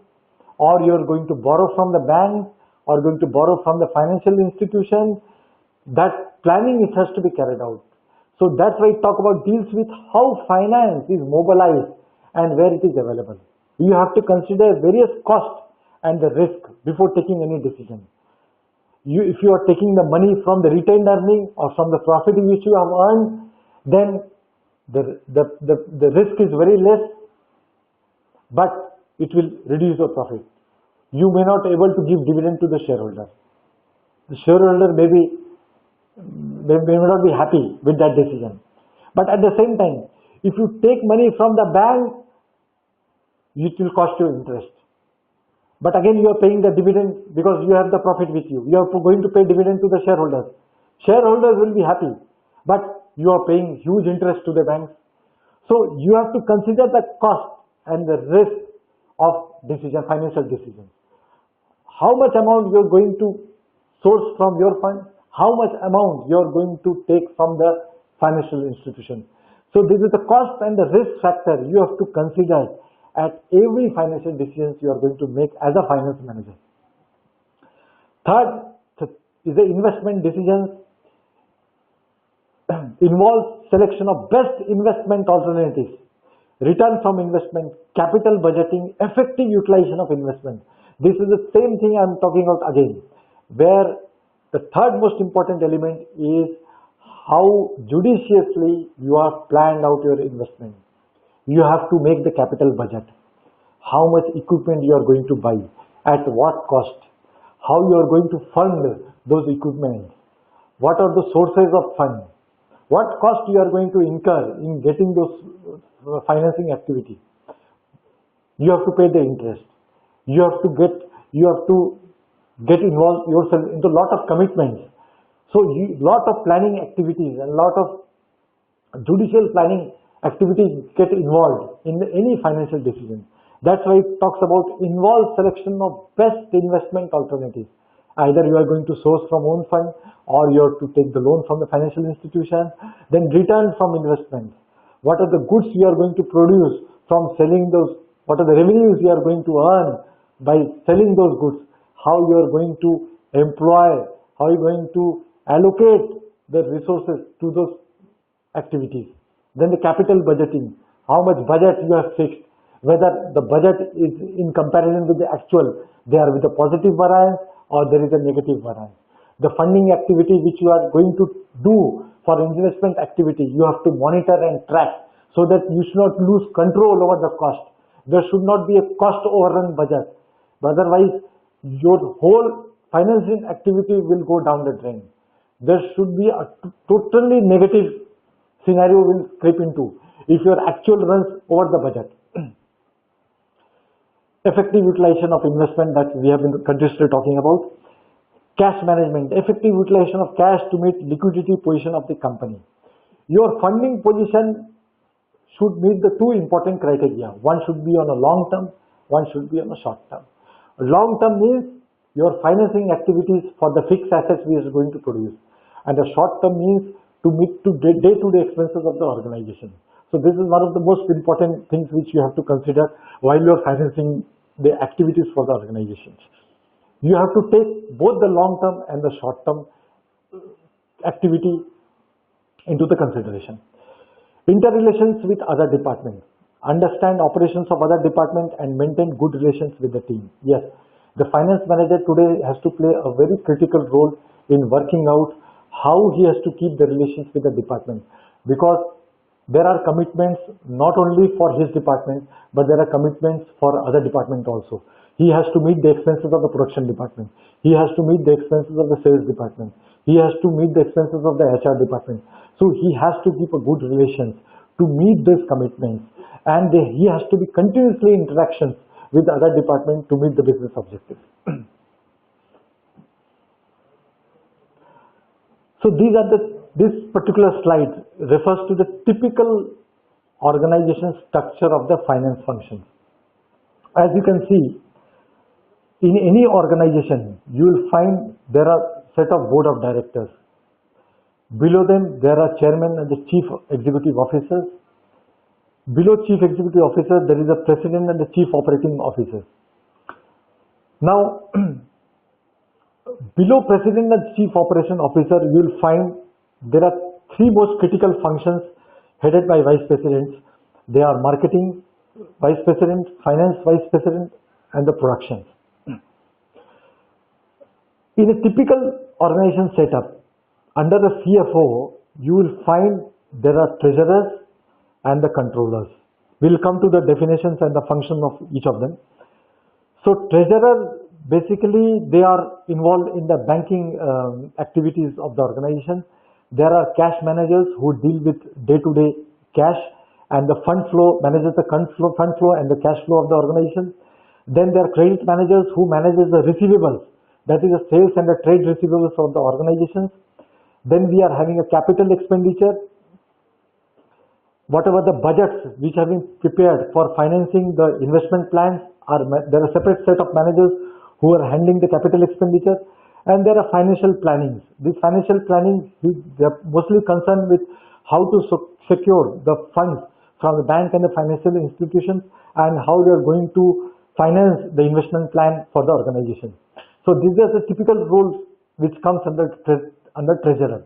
or you are going to borrow from the bank, or going to borrow from the financial institution? That planning it has to be carried out. So that's why I talk about deals with how finance is mobilized and where it is available. You have to consider various costs and the risk before taking any decision. If you are taking the money from the retained earning or from the profit which you have earned, then the risk is very less, but it will reduce your profit. You may not able to give dividend to the shareholder. The shareholder may not be happy with that decision. But at the same time, if you take money from the bank, it will cost you interest. But again, you are paying the dividend because you have the profit with you. You are going to pay dividend to the shareholders. Shareholders will be happy, but you are paying huge interest to the banks. So you have to consider the cost and the risk of financial decisions. How much amount you are going to source from your fund? How much amount you are going to take from the financial institution? So this is the cost and the risk factor you have to consider at every financial decisions you are going to make as a finance manager. Third is the investment decisions. involves selection of best investment alternatives, return from investment, capital budgeting, effective utilization of investment. This is the same thing I'm talking about again, where the third most important element is how judiciously you have planned out your investment. You have to make the capital budget. How much equipment you are going to buy, at what cost, how you are going to fund those equipment, what are the sources of fund, what cost you are going to incur in getting those financing activity. You have to pay the interest. You have to get involved yourself into a lot of commitments. So lot of planning activities and lot of judicial planning activities get involved in any financial decision. That's why it talks about involved selection of best investment alternatives. Either you are going to source from own fund, or you have to take the loan from the financial institution, then return from investments. What are the goods you are going to produce from selling those? What are the revenues you are going to earn by selling those goods? How you are going to employ? How you are going to allocate the resources to those activities? Then the capital budgeting. How much budget you have fixed? Whether the budget is in comparison with the actual, they are with a positive variance or there is a negative variance. The funding activity which you are going to do for investment activity, you have to monitor and track so that you should not lose control over the cost. There should not be a cost overrun budget. Otherwise, your whole financing activity will go down the drain. There should be a totally negative scenario will creep into if your actual runs over the budget. Effective utilization of investment that we have been continuously talking about. Cash management, effective utilization of cash to meet liquidity position of the company. Your funding position should meet the two important criteria. One should be on a long term, one should be on a short term. Long term means your financing activities for the fixed assets we are going to produce. And the short term means to meet day-to-day expenses of the organization. So this is one of the most important things which you have to consider while you are financing the activities for the organizations. You have to take both the long term and the short term activity into the consideration. Interrelations with other departments. Understand operations of other departments and maintain good relations with the team. Yes, the finance manager today has to play a very critical role in working out how he has to keep the relations with the department, because there are commitments not only for his department, but there are commitments for other departments also. He has to meet the expenses of the production department. He has to meet the expenses of the sales department. He has to meet the expenses of the HR department. So he has to keep a good relations to meet these commitments, and he has to be continuously interactions with the other department to meet the business objectives. So this particular slide refers to the typical organization structure of the finance functions. As you can see, in any organization, you will find there are set of board of directors. Below them, there are chairman and the chief executive officers. Below chief executive officer, there is a president and the chief operating officer. Now, below president and chief operation officer, you will find there are three most critical functions headed by vice presidents. They are marketing vice president, finance vice president, and the production. In a typical organization setup, under the CFO, you will find there are treasurers and the controllers. We will come to the definitions and the function of each of them. So treasurer, basically they are involved in the banking activities of the organization. There are cash managers who deal with day-to-day cash, and the fund flow manages the fund flow and the cash flow of the organization. Then there are credit managers who manages the receivables, that is the sales and the trade receivables of the organizations. Then we are having a capital expenditure. Whatever the budgets which have been prepared for financing the investment plans, there are separate set of managers who are handling the capital expenditure, and there are financial plannings. This financial planning, they are mostly concerned with how to secure the funds from the bank and the financial institutions, and how they are going to finance the investment plan for the organization. So these are the typical roles which comes under treasurer.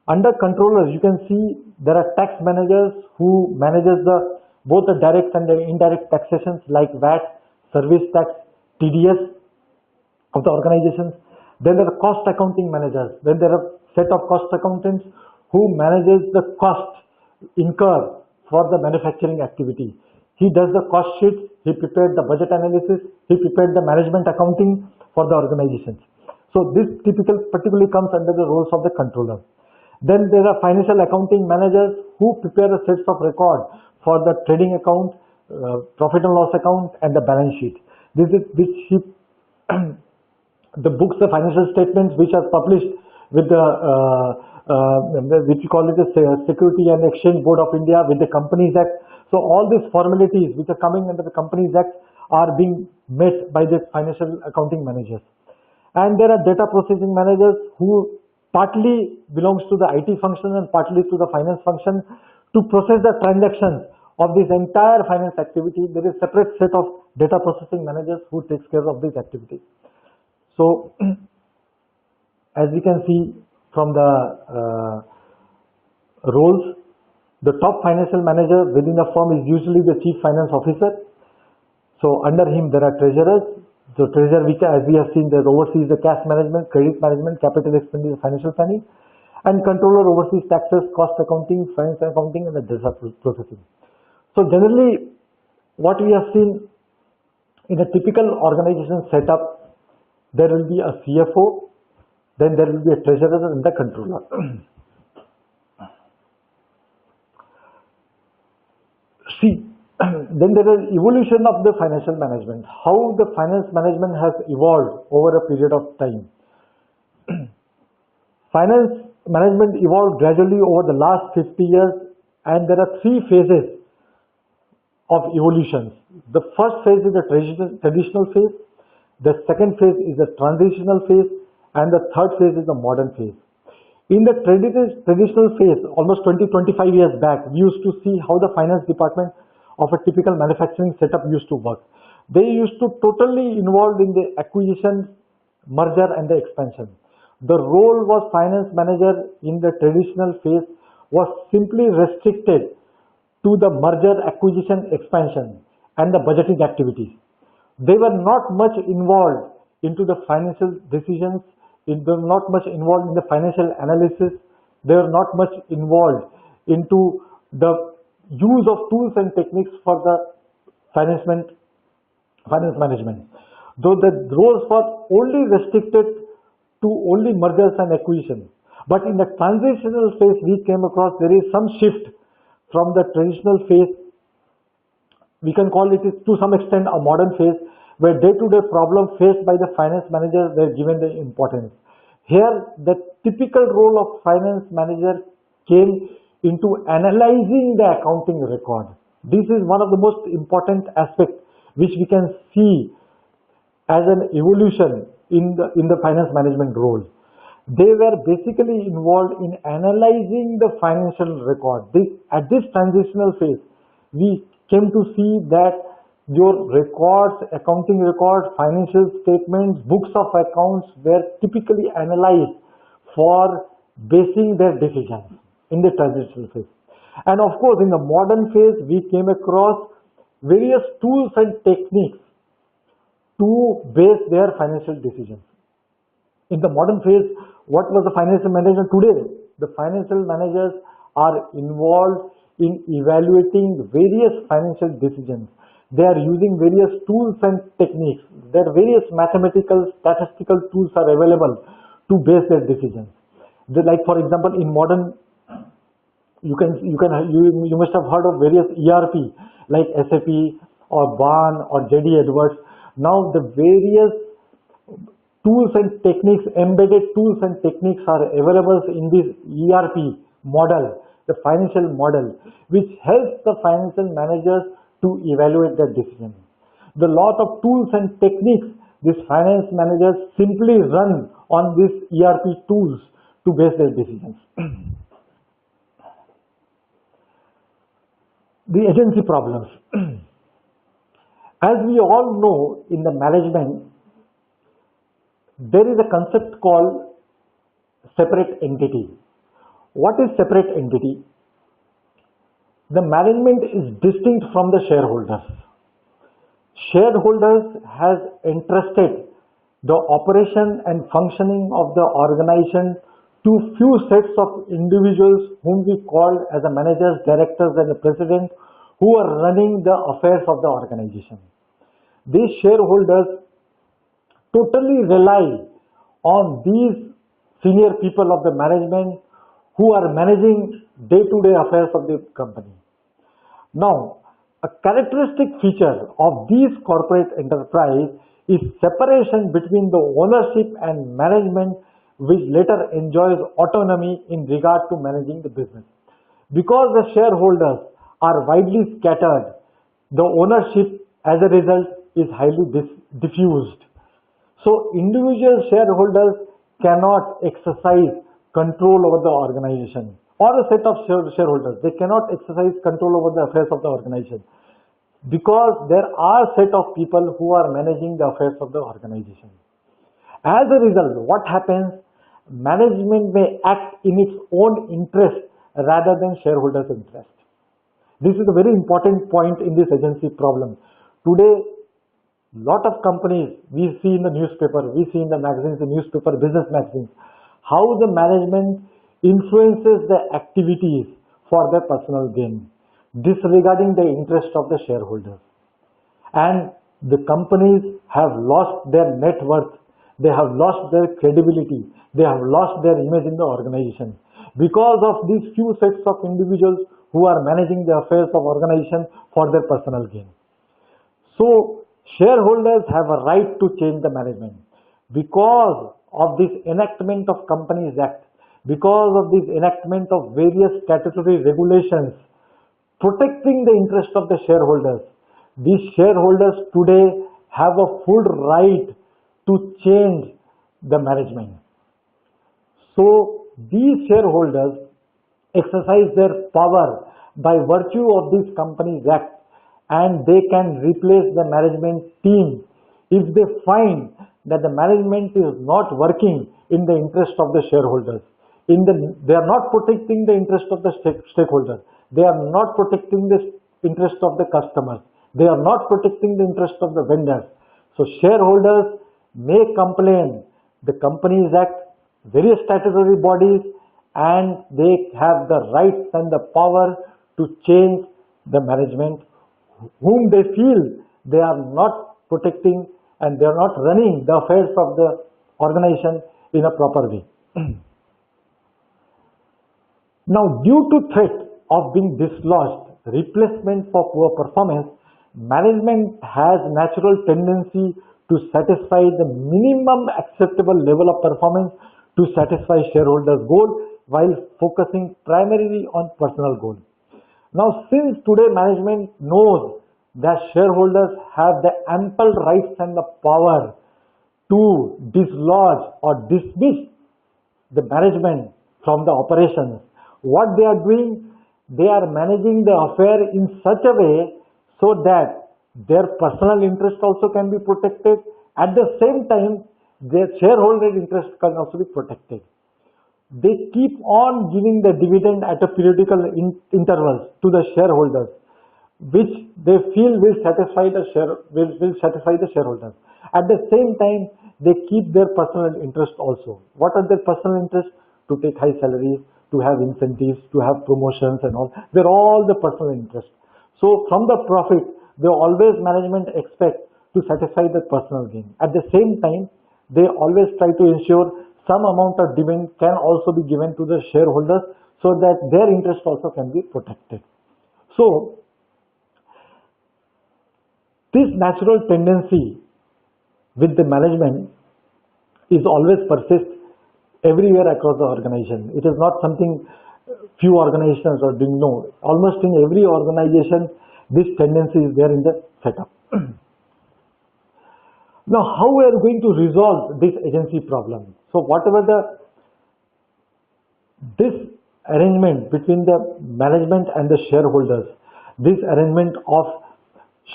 Under controllers, you can see there are tax managers who manages both the direct and the indirect taxations like VAT, service tax, TDS of the organizations. Then there are cost accounting managers. Then there are set of cost accountants who manages the cost incurred for the manufacturing activity. He does the cost sheets, he prepared the budget analysis, he prepared the management accounting for the organizations. So this particularly comes under the roles of the controller. Then there are financial accounting managers who prepare the sets of record for the trading account, profit and loss account, and the balance sheet. This is which he the books, the financial statements which are published with the which we call it the Security and Exchange Board of India with the Companies Act. So all these formalities which are coming under the Companies Act are being met by the financial accounting managers. And there are data processing managers who partly belongs to the IT function and partly to the finance function to process the transactions of this entire finance activity. There is a separate set of data processing managers who takes care of these activities. So as we can see from the roles, the top financial manager within the firm is usually the chief finance officer. So under him there are treasurers. So treasurer, which as we have seen, that oversees the cash management, credit management, capital expenditure, financial planning, and controller oversees taxes, cost accounting, finance accounting, and the data processing. So generally, what we have seen in a typical organization setup, there will be a CFO, then there will be a treasurer and the controller. See, then there is evolution of the financial management. How the finance management has evolved over a period of time. Finance management evolved gradually over the last 50 years, and there are three phases of evolution. The first phase is the traditional phase, the second phase is the transitional phase, and the third phase is the modern phase. In the traditional phase, almost 20-25 years back, we used to see how the finance department of a typical manufacturing setup used to work. They used to totally involved in the acquisition, merger, and the expansion. The role was finance manager in the traditional phase was simply restricted to the merger, acquisition, expansion, and the budgeting activities. They were not much involved into the financial decisions. They were not much involved in the financial analysis. They were not much involved into the use of tools and techniques for the finance management. Though the roles were only restricted to only mergers and acquisitions. But in the transitional phase, we came across there is some shift from the traditional phase. We can call it to some extent a modern phase where day-to-day problems faced by the finance manager were given the importance. Here, the typical role of finance manager came into analyzing the accounting record. This is one of the most important aspects which we can see as an evolution in the finance management role. They were basically involved in analyzing the financial record. At this transitional phase, we came to see that your records, accounting records, financial statements, books of accounts were typically analyzed for basing their decisions in the transitional phase. And of course, in the modern phase, we came across various tools and techniques to base their financial decisions. In the modern phase, what was the financial manager today? The financial managers are involved in evaluating various financial decisions. They are using various tools and techniques. There are various mathematical, statistical tools are available to base their decisions. Like for example, in modern you must have heard of various ERP like SAP or BAN or JD Edwards. Now the various tools and techniques, embedded tools and techniques are available in this ERP model, the financial model, which helps the financial managers to evaluate their decisions. The lot of tools and techniques these finance managers simply run on these ERP tools to base their decisions. The agency problems. As we all know, in the management, there is a concept called separate entity. What is separate entity? The management is distinct from the shareholders. Shareholders has entrusted the operation and functioning of the organization to few sets of individuals whom we call as the managers, directors and the president, who are running the affairs of the organization. These shareholders totally rely on these senior people of the management who are managing day-to-day affairs of the company. Now, a characteristic feature of these corporate enterprise is separation between the ownership and management, which later enjoys autonomy in regard to managing the business. Because the shareholders are widely scattered, the ownership as a result is highly diffused. So individual shareholders cannot exercise control over the organization, or a set of shareholders, they cannot exercise control over the affairs of the organization, because there are set of people who are managing the affairs of the organization. As a result, what happens? Management may act in its own interest rather than shareholders' interest. This is a very important point in this agency problem. Today, lot of companies we see in the newspaper, we see in the magazines, the newspaper, business magazines, how the management influences the activities for their personal gain, disregarding the interest of the shareholders. And the companies have lost their net worth, they have lost their credibility, they have lost their image in the organization because of these few sets of individuals who are managing the affairs of organization for their personal gain. So shareholders have a right to change the management. Because of this enactment of Companies Act, because of this enactment of various statutory regulations protecting the interest of the shareholders, these shareholders today have a full right to change the management. So these shareholders exercise their power by virtue of this Companies Act, and they can replace the management team if they find that the management is not working in the interest of the shareholders. They are not protecting the interest of the stakeholders. They are not protecting the interest of the customers. They are not protecting the interest of the vendors. So shareholders may complain the Companies Act, various statutory bodies, and they have the rights and the power to change the management whom they feel they are not protecting and they are not running the affairs of the organization in a proper way. Now, due to threat of being dislodged, replacement for poor performance, management has natural tendency to satisfy the minimum acceptable level of performance to satisfy shareholders' goal while focusing primarily on personal goals. Now, since today management knows that shareholders have the ample rights and the power to dislodge or dismiss the management from the operations, what they are doing, they are managing the affair in such a way so that their personal interest also can be protected. At the same time, their shareholder interest can also be protected. They keep on giving the dividend at a periodical intervals to the shareholders, which they feel will satisfy the shareholders. At the same time, they keep their personal interest also. What are their personal interests? To take high salaries, to have incentives, to have promotions and all. They're all the personal interest. So from the profit, they always management expect to satisfy the personal gain. At the same time, they always try to ensure some amount of dividend can also be given to the shareholders so that their interest also can be protected. So this natural tendency with the management is always persists everywhere across the organization. It is not something few organizations are doing. No, almost in every organization this tendency is there in the setup. Now, how we are going to resolve this agency problem? So whatever this arrangement between the management and the shareholders, this arrangement of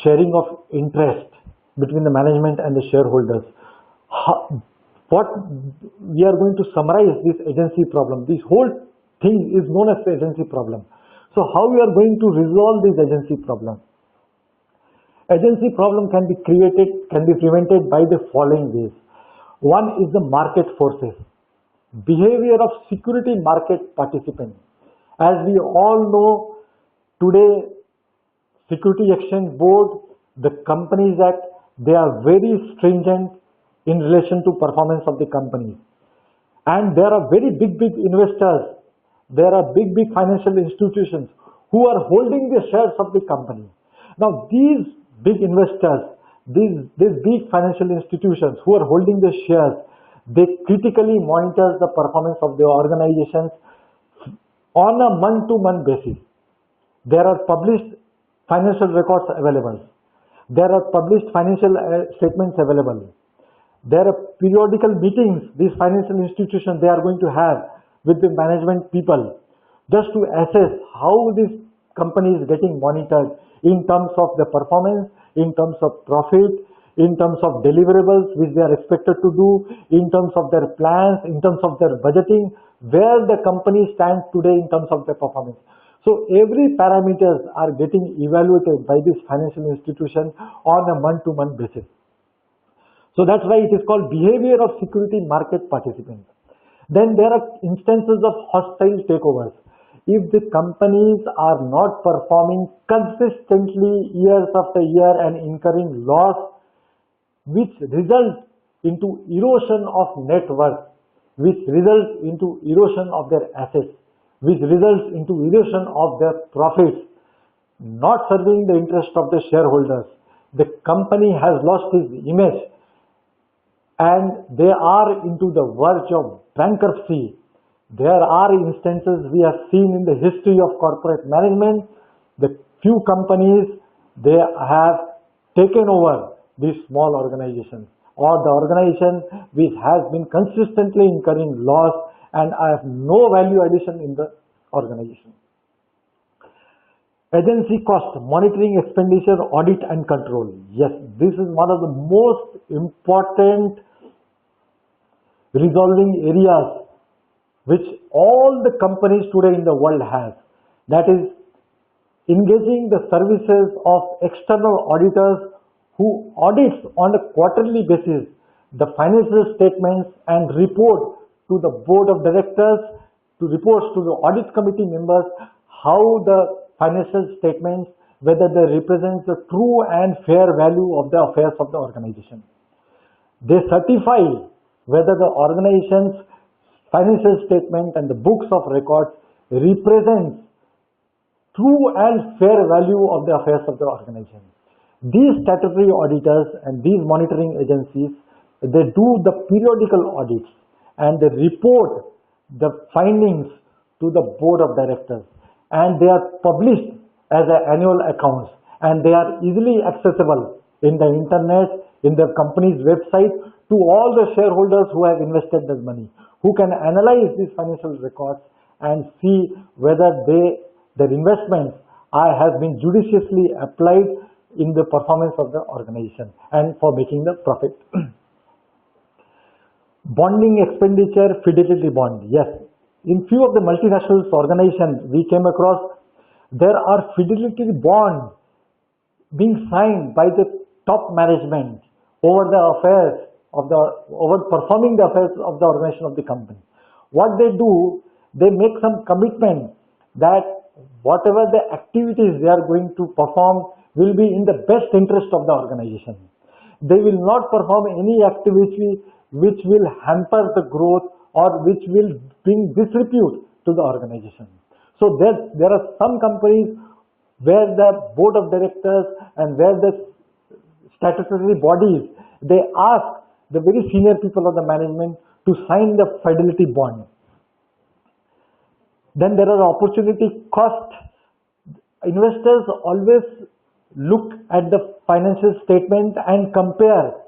sharing of interest between the management and the shareholders, what we are going to summarize this agency problem. This whole thing is known as the agency problem. So how we are going to resolve this agency problem? Agency problem can be prevented by the following ways. One is the market forces. Behavior of security market participants. As we all know, today Security Exchange Board, the Companies Act, they are very stringent in relation to performance of the companies. And there are very big investors, there are big financial institutions who are holding the shares of the company. Now these big investors, these big financial institutions who are holding the shares, they critically monitor the performance of the organizations on a month-to-month basis. There are published financial records available. There are published financial statements available. There are periodical meetings these financial institutions they are going to have with the management people just to assess how this company is getting monitored in terms of the performance, in terms of profit, in terms of deliverables which they are expected to do, in terms of their plans, in terms of their budgeting, where the company stands today in terms of their performance. So every parameters are getting evaluated by this financial institution on a month-to-month basis. So that's why it is called behavior of security market participants. Then there are instances of hostile takeovers. If the companies are not performing consistently years after year and incurring loss, which results into erosion of net worth, which results into erosion of their assets, which results into erosion of their profits, not serving the interest of the shareholders, the company has lost its image and they are into the verge of bankruptcy. There are instances we have seen in the history of corporate management. The few companies, they have taken over these small organizations, or the organization which has been consistently incurring loss and have no value addition in the organization. Agency cost, monitoring expenditure, audit and control. Yes, this is one of the most important resolving areas which all the companies today in the world have. That is engaging the services of external auditors who audits on a quarterly basis the financial statements and report to the board of directors, to reports to the audit committee members how the financial statements, whether they represent the true and fair value of the affairs of the organization. They certify whether the organization's financial statement and the books of records represents true and fair value of the affairs of the organization. These statutory auditors and these monitoring agencies, they do the periodical audits and they report the findings to the board of directors, and they are published as annual accounts, and they are easily accessible in the internet, in the company's website, to all the shareholders who have invested their money, who can analyze these financial records and see whether their investments have been judiciously applied in the performance of the organization and for making the profit. Bonding expenditure, fidelity bond. Yes, in few of the multinational organizations we came across, there are fidelity bonds being signed by the top management over the affairs of over performing the affairs of the organization of the company. What they do, they make some commitment that whatever the activities they are going to perform will be in the best interest of the organization. They will not perform any activity which will hamper the growth or which will bring disrepute to the organization. So there are some companies where the board of directors and where the statutory bodies, they ask the very senior people of the management to sign the fidelity bond. Then there are opportunity cost. Investors always look at the financial statement and compare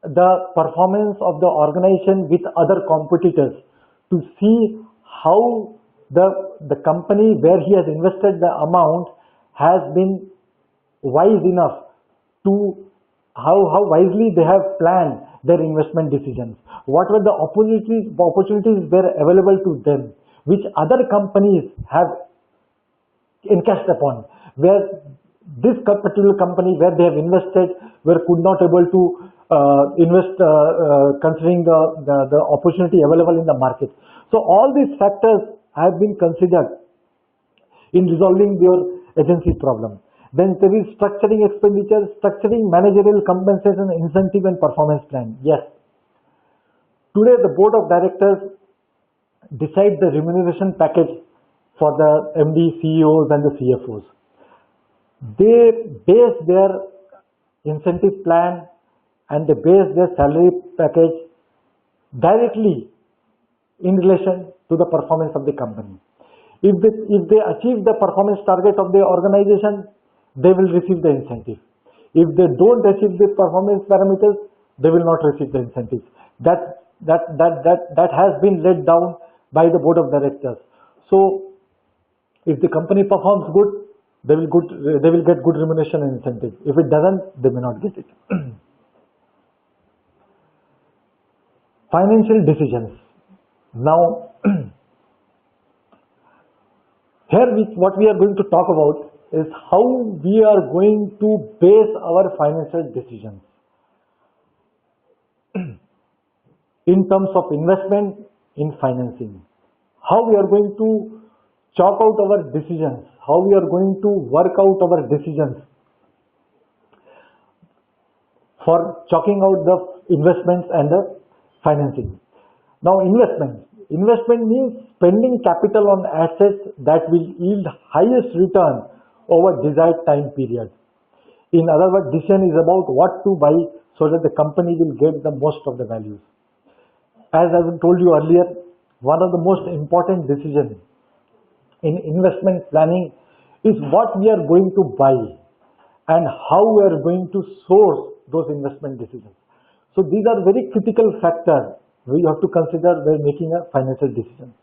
the performance of the organization with other competitors to see how the company where he has invested the amount has been wise enough to how wisely they have planned their investment decisions. What were the opportunities were available to them? which other companies have encashed upon, where this particular company where they have invested were could not able to invest considering the opportunity available in the market. So all these factors have been considered in resolving your agency problem. Then there is structuring expenditure, structuring managerial compensation, incentive and performance plan. Yes. Today the board of directors decide the remuneration package for the MD, CEOs and the CFOs. They base their incentive plan and they base their salary package directly in relation to the performance of the company. If they achieve the performance target of the organization, they will receive the incentive. If they don't achieve the performance parameters, they will not receive the incentive. That has been laid down by the board of directors. So if the company performs good, they will get good remuneration and incentive. If it doesn't, they may not get it. Financial decisions. Now, here what we are going to talk about is how we are going to base our financial decisions in terms of investment in financing. How we are going to chalk out our decisions, how we are going to work out our decisions for chalking out the investments and the financing. Now, investment means spending capital on assets that will yield highest return over desired time period. In other words, decision is about what to buy so that the company will get the most of the values. As I told you earlier, one of the most important decisions in investment planning is what we are going to buy and how we are going to source those investment decisions. So these are very critical factors we have to consider when making a financial decision.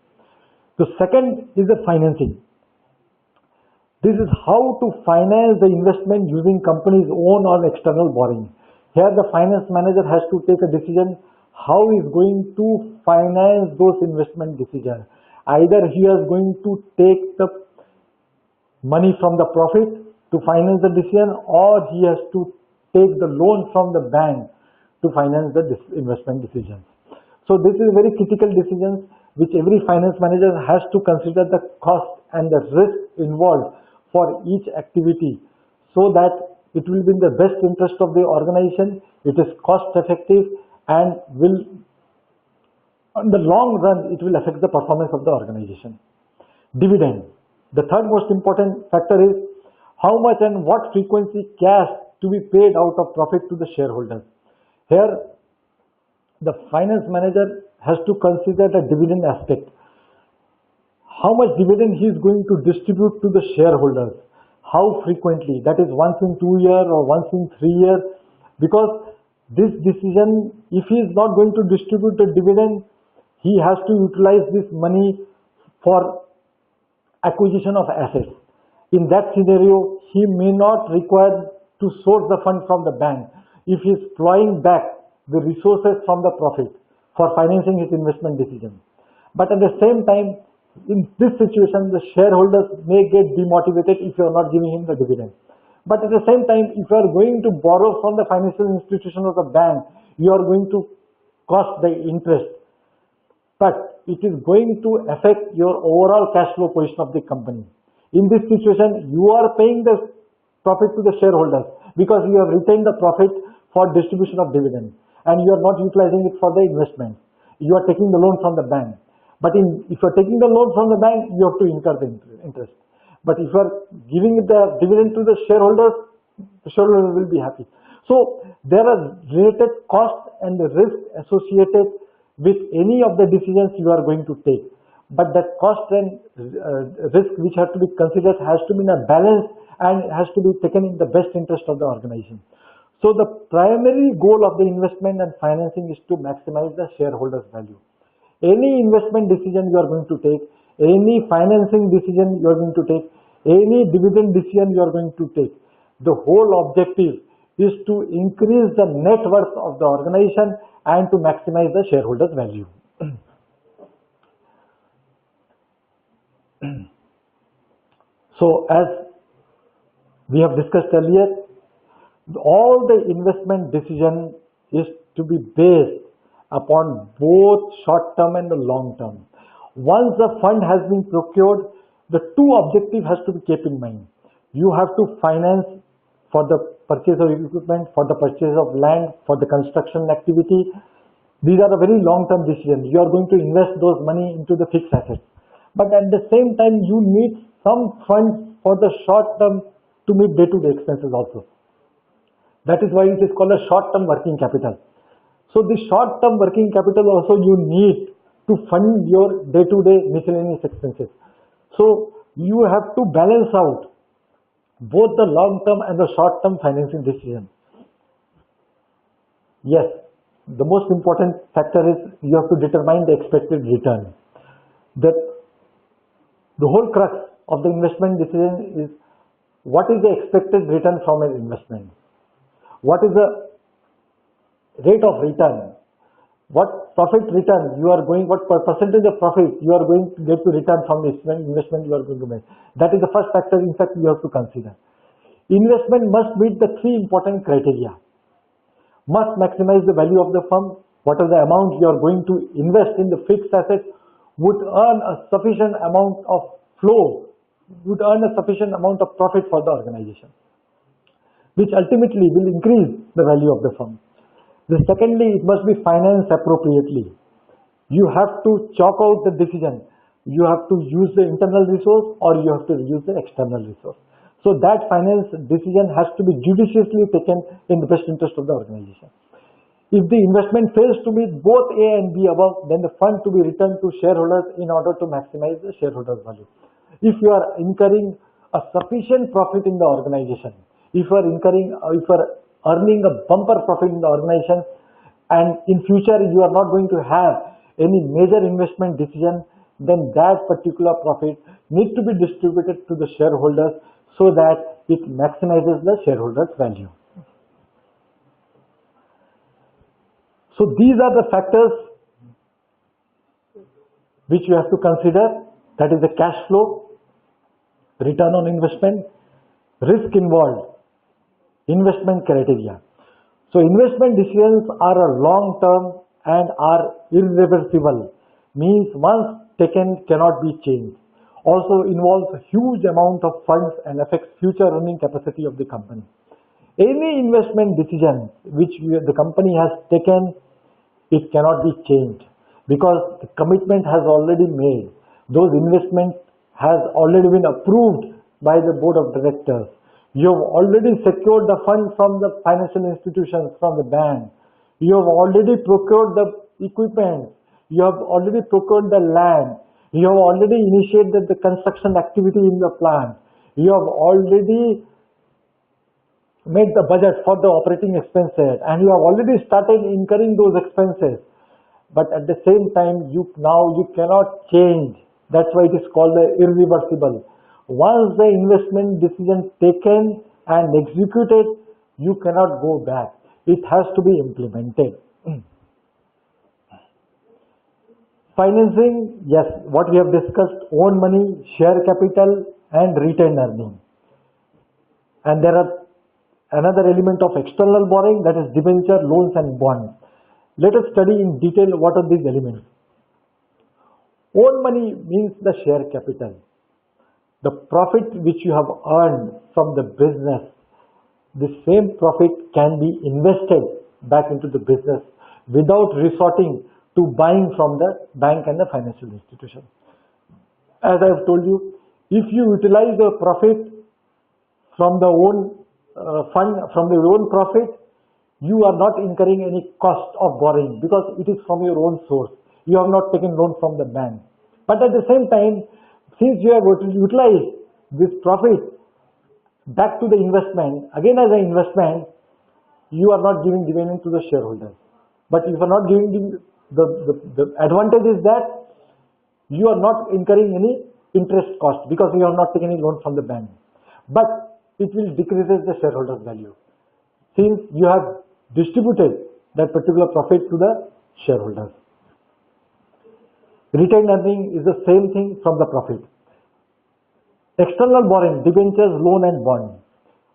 The second is the financing. This is how to finance the investment using company's own or external borrowing. Here the finance manager has to take a decision how he is going to finance those investment decisions. Either he is going to take the money from the profit to finance the decision, or he has to take the loan from the bank to finance the investment decisions. So this is a very critical decision which every finance manager has to consider the cost and the risk involved for each activity so that it will be in the best interest of the organization, it is cost effective and will, in the long run, it will affect the performance of the organization. Dividend. The third most important factor is how much and what frequency cash to be paid out of profit to the shareholders. Here, the finance manager has to consider the dividend aspect. How much dividend he is going to distribute to the shareholders, how frequently, that is once in 2 years or once in 3 years, because this decision, if he is not going to distribute the dividend, he has to utilize this money for acquisition of assets. In that scenario, he may not require to source the fund from the bank if he is plowing back the resources from the profit for financing his investment decision. But at the same time, in this situation, the shareholders may get demotivated if you are not giving him the dividend. But at the same time, if you are going to borrow from the financial institution or the bank, you are going to cost the interest. But it is going to affect your overall cash flow position of the company. In this situation, you are paying the profit to the shareholders because you have retained the profit for distribution of dividend and you are not utilizing it for the investment. You are taking the loan from the bank. But if you are taking the loan from the bank, you have to incur the interest. But if you are giving the dividend to the shareholders will be happy. So there are related costs and the risk associated with any of the decisions you are going to take. But that cost and risk which have to be considered has to be in a balance and has to be taken in the best interest of the organization. So the primary goal of the investment and financing is to maximize the shareholders' value. Any investment decision you are going to take, any financing decision you are going to take, any dividend decision you are going to take, the whole objective is to increase the net worth of the organization and to maximize the shareholders' value. So as we have discussed earlier, all the investment decision is to be based upon both short term and the long term. Once the fund has been procured, the two objectives has to be kept in mind. You have to finance for the purchase of equipment, for the purchase of land, for the construction activity. These are a very long-term decision. You are going to invest those money into the fixed assets. But at the same time, you need some funds for the short term to meet day-to-day expenses also. That is why it is called a short-term working capital. So the short-term working capital also you need to fund your day-to-day miscellaneous expenses. So you have to balance out both the long-term and the short-term financing decision. Yes, the most important factor is you have to determine the expected return. The whole crux of the investment decision is what is the expected return from an investment? What is the rate of return? What profit return you are going, what percentage of profit you are going to get to return from the investment you are going to make. That is the first factor in fact you have to consider. Investment must meet the three important criteria. Must maximize the value of the firm. What is the amount you are going to invest in the fixed assets would earn a sufficient amount of flow, would earn a sufficient amount of profit for the organization, which ultimately will increase the value of the firm. Secondly, it must be financed appropriately. You have to chalk out the decision. You have to use the internal resource or you have to use the external resource. So that finance decision has to be judiciously taken in the best interest of the organization. If the investment fails to meet both A and B above, then the fund to be returned to shareholders in order to maximize the shareholders' value. If you are incurring a sufficient profit in the organization, if you are earning a bumper profit in the organization, and in future you are not going to have any major investment decision, then that particular profit needs to be distributed to the shareholders so that it maximizes the shareholders' value. So these are the factors which you have to consider. That is the cash flow, return on investment, risk involved, investment criteria. So investment decisions are a long term and are irreversible, means once taken cannot be changed. Also involves a huge amount of funds and affects future earning capacity of the company. Any investment decision which the company has taken, it cannot be changed because the commitment has already made. Those investments has already been approved by the board of directors. You have already secured the fund from the financial institutions, from the bank. You have already procured the equipment. You have already procured the land. You have already initiated the construction activity in the plant. You have already made the budget for the operating expenses and you have already started incurring those expenses. But at the same time, you cannot change. That's why it is called the irreversible. Once the investment decision taken and executed, you cannot go back. It has to be implemented. Financing, yes, what we have discussed, own money, share capital and retained earning. And there are another element of external borrowing, that is debenture, loans and bonds. Let us study in detail what are these elements. Own money means the share capital. The profit which you have earned from the business, the same profit can be invested back into the business without resorting to buying from the bank and the financial institution. As I have told you, if you utilize the profit from the own fund, from your own profit, you are not incurring any cost of borrowing because it is from your own source. You have not taken loan from the bank. But at the same time, since you have utilized this profit back to the investment, again as an investment, you are not giving dividend to the shareholders. But if you are not giving the advantage is that you are not incurring any interest cost because you have not taken any loan from the bank. But it will decreases the shareholders' value since you have distributed that particular profit to the shareholders. Retained earning is the same thing from the profit. External borrowing, debentures, loan and bond.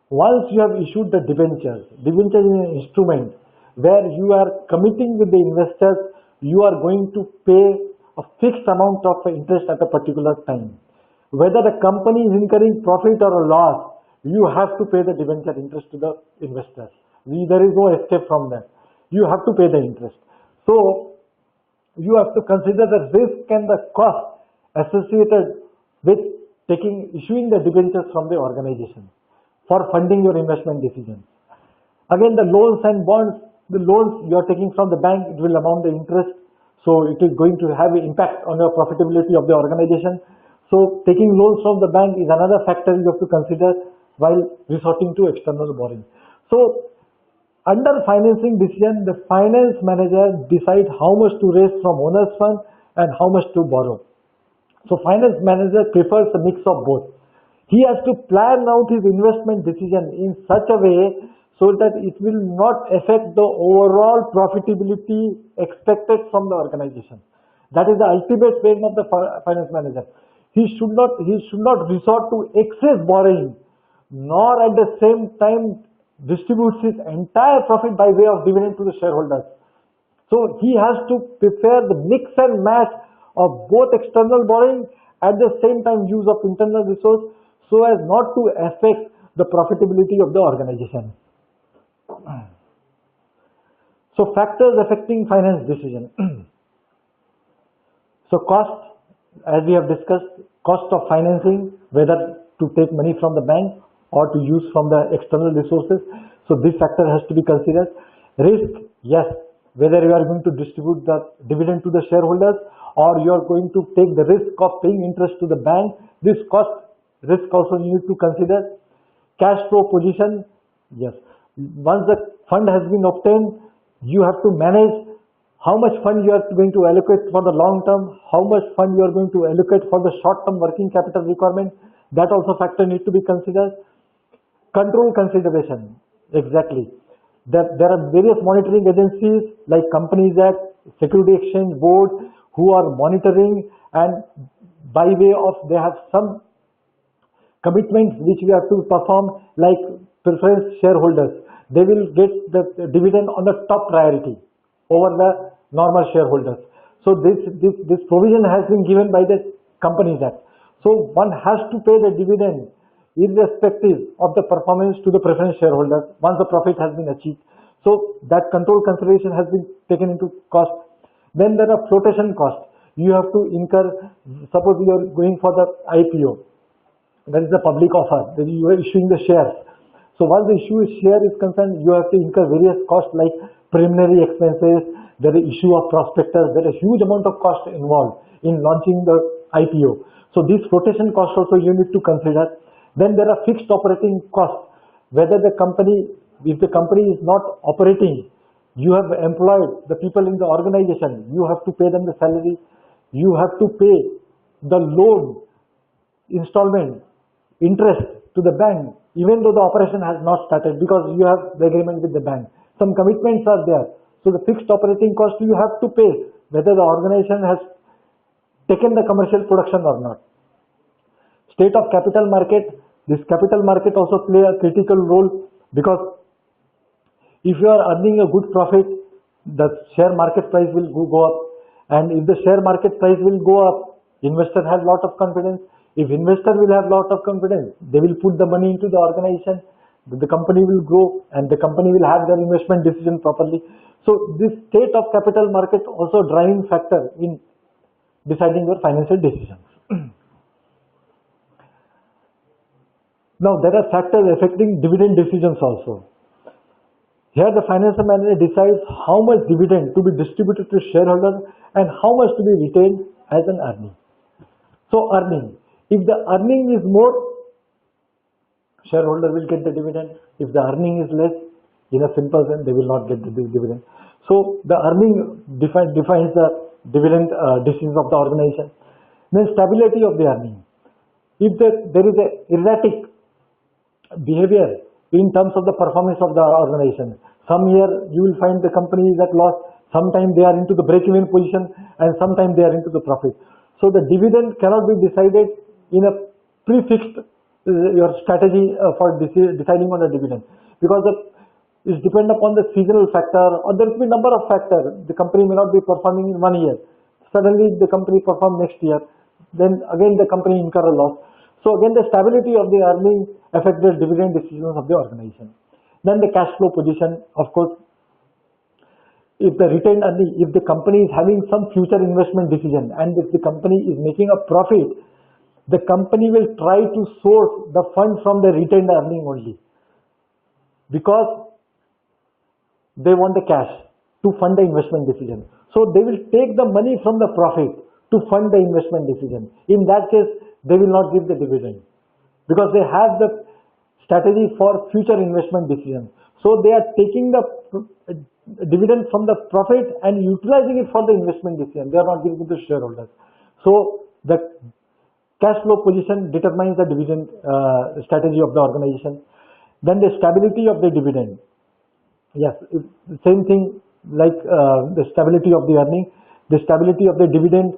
Once you have issued the debentures, debenture is an instrument where you are committing with the investors, you are going to pay a fixed amount of interest at a particular time. Whether the company is incurring profit or a loss, you have to pay the debenture interest to the investors. There is no escape from that. You have to pay the interest. So, you have to consider the risk and the cost associated with issuing the debentures from the organization for funding your investment decisions. Again, the loans and bonds, the loans you are taking from the bank, it will amount the interest. So it is going to have an impact on your profitability of the organization. So taking loans from the bank is another factor you have to consider while resorting to external borrowing. So under financing decision, the finance manager decides how much to raise from owner's fund and how much to borrow. So finance manager prefers a mix of both. He has to plan out his investment decision in such a way so that it will not affect the overall profitability expected from the organization. That is the ultimate aim of the finance manager. He should not resort to excess borrowing, nor at the same time distributes his entire profit by way of dividend to the shareholders. So he has to prepare the mix and match of both external borrowing at the same time use of internal resource so as not to affect the profitability of the organization. So factors affecting finance decision. So cost, as we have discussed, cost of financing, whether to take money from the bank or to use from the external resources. So this factor has to be considered. Risk, yes, whether you are going to distribute the dividend to the shareholders or you are going to take the risk of paying interest to the bank. This cost risk also you need to consider. Cash flow position, yes. Once the fund has been obtained, you have to manage how much fund you are going to allocate for the long term, how much fund you are going to allocate for the short term working capital requirement. That also factor need to be considered. Control consideration, exactly. There are various monitoring agencies like Companies Act, Security Exchange Board who are monitoring, and by way of they have some commitments which we have to perform, like preference shareholders. They will get the dividend on the top priority over the normal shareholders. So this provision has been given by the Companies Act. So one has to pay the dividend irrespective of the performance to the preference shareholders once the profit has been achieved. So that control consideration has been taken into cost. Then there are flotation costs. You have to incur, suppose you are going for the IPO, that is the public offer, then you are issuing the shares. So once the issue share is concerned, you have to incur various costs like preliminary expenses, there is issue of prospectus, there is a huge amount of cost involved in launching the IPO. So these flotation costs also you need to consider. Then there are fixed operating costs. Whether the company, if the company is not operating, you have employed the people in the organization, you have to pay them the salary, you have to pay the loan installment, interest to the bank, even though the operation has not started because you have the agreement with the bank. Some commitments are there. So the fixed operating cost you have to pay whether the organization has taken the commercial production or not. State of capital market, this capital market also play a critical role because if you are earning a good profit, the share market price will go up, and if the share market price will go up, investor has lot of confidence. If investor will have lot of confidence, they will put the money into the organization, the company will grow and the company will have their investment decision properly. So this state of capital market also driving factor in deciding your financial decisions. Now there are factors affecting dividend decisions also. Here the financial manager decides how much dividend to be distributed to shareholders and how much to be retained as an earning. So earning, if the earning is more, shareholder will get the dividend. If the earning is less, in a simple sense, they will not get the dividend. So the earning defines the dividend decisions of the organization. Then stability of the earning. If there is a erratic behavior in terms of the performance of the organization, some year you will find the company is at loss, sometimes they are into the break-even position, and sometimes they are into the profit. So the dividend cannot be decided in a prefixed your strategy for deciding on the dividend, because it's depend upon the seasonal factor, or there will be number of factors. The company may not be performing in 1 year. Suddenly the company perform next year, then again the company incur a loss. So again the stability of the earning affects the dividend decisions of the organization. Then the cash flow position, of course, if the retained earning, if the company is having some future investment decision and if the company is making a profit, the company will try to source the fund from the retained earning only, because they want the cash to fund the investment decision. So they will take the money from the profit to fund the investment decision. In that case, they will not give the dividend, because they have the strategy for future investment decisions. So they are taking the dividend from the profit and utilizing it for the investment decision. They are not giving it to shareholders. So the cash flow position determines the dividend strategy of the organization. Then the stability of the dividend. Yes, same thing like the stability of the earning, the stability of the dividend.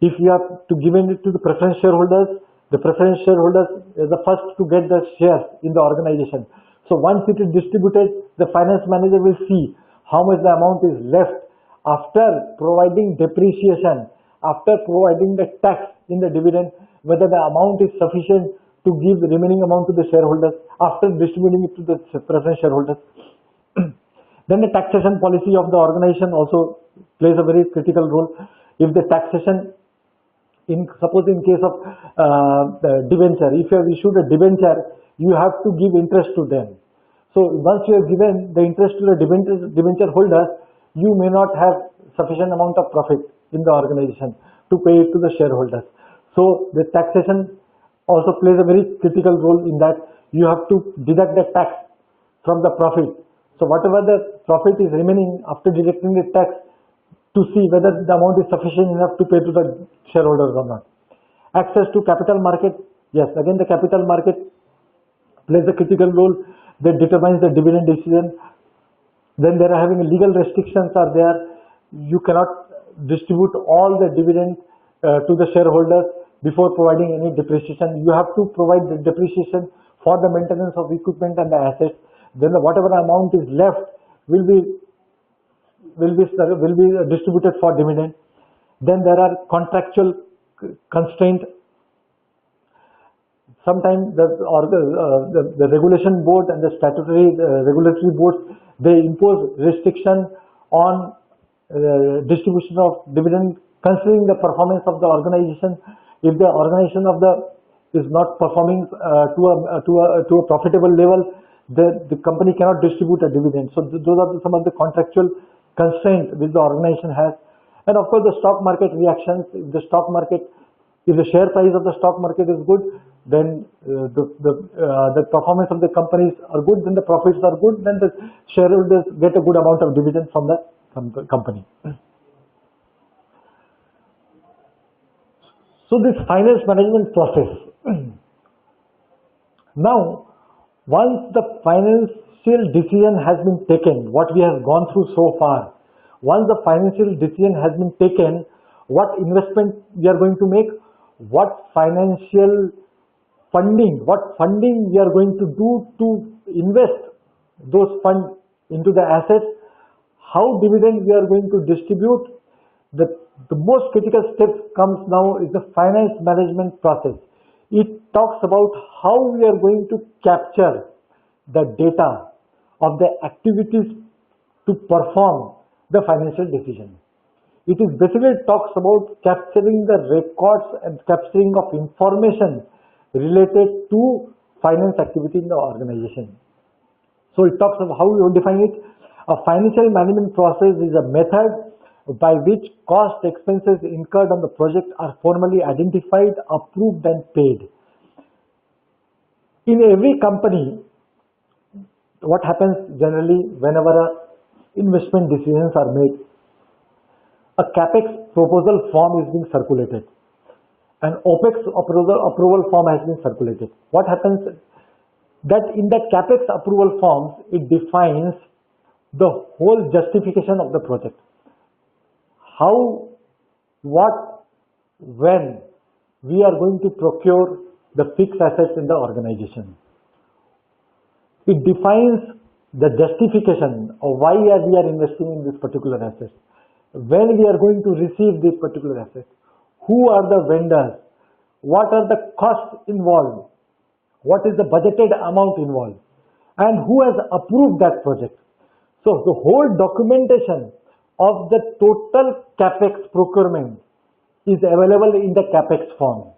If you have to give it to the preference shareholders, the preference shareholders is the first to get the shares in the organization. So once it is distributed, the finance manager will see how much the amount is left after providing depreciation, after providing the tax in the dividend, whether the amount is sufficient to give the remaining amount to the shareholders after distributing it to the preference shareholders. Then the taxation policy of the organization also plays a very critical role. If the taxation, suppose in case of the debenture, if you have issued a debenture, you have to give interest to them. So once you have given the interest to the debenture holders, you may not have sufficient amount of profit in the organization to pay it to the shareholders. So the taxation also plays a very critical role in that you have to deduct the tax from the profit. So whatever the profit is remaining after deducting the tax, to see whether the amount is sufficient enough to pay to the shareholders or not. Access to capital market. Yes, again the capital market plays a critical role that determines the dividend decision. Then there are having legal restrictions are there. You cannot distribute all the dividend to the shareholders before providing any depreciation. You have to provide the depreciation for the maintenance of equipment and the assets. Then whatever amount is left will be distributed for dividend. Then there are contractual constraints. Sometimes the regulation board and the statutory regulatory boards, they impose restriction on distribution of dividend considering the performance of the organization. If the organization is not performing to a profitable level, the company cannot distribute a dividend. So those are some of the contractual constraints which the organization has. And of course the stock market reactions. If the share price of the stock market is good, then the performance of the companies are good, then the profits are good, then the shareholders get a good amount of dividend from the company. So this finance management process. Now, once the financial decision has been taken, what we have gone through so far, once the financial decision has been taken, what investment we are going to make, what financial funding, what funding we are going to do to invest those funds into the assets, how dividend we are going to distribute, the most critical step comes now is the finance management process. It talks about how we are going to capture the data of the activities to perform the financial decision. It is basically talks about capturing the records and capturing of information related to finance activity in the organization. So it talks about how we will define it. A financial management process is a method by which cost expenses incurred on the project are formally identified, approved and paid. In every company, what happens generally whenever investment decisions are made, a CAPEX proposal form is being circulated. An OPEX approval form has been circulated. What happens that in that CAPEX approval forms, it defines the whole justification of the project. How, what, when we are going to procure the fixed assets in the organization. It defines the justification of why we are investing in this particular asset, when we are going to receive this particular asset, who are the vendors, what are the costs involved, what is the budgeted amount involved, and who has approved that project. So the whole documentation of the total capex procurement is available in the capex form,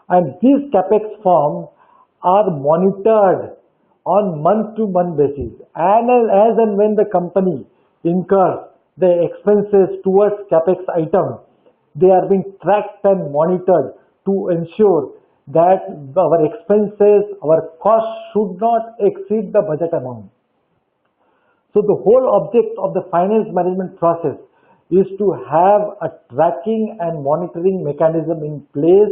and these capex forms are monitored on month-to-month basis, and as and when the company incurs the expenses towards capex item, they are being tracked and monitored to ensure that our expenses, our costs should not exceed the budget amount. So the whole object of the finance management process is to have a tracking and monitoring mechanism in place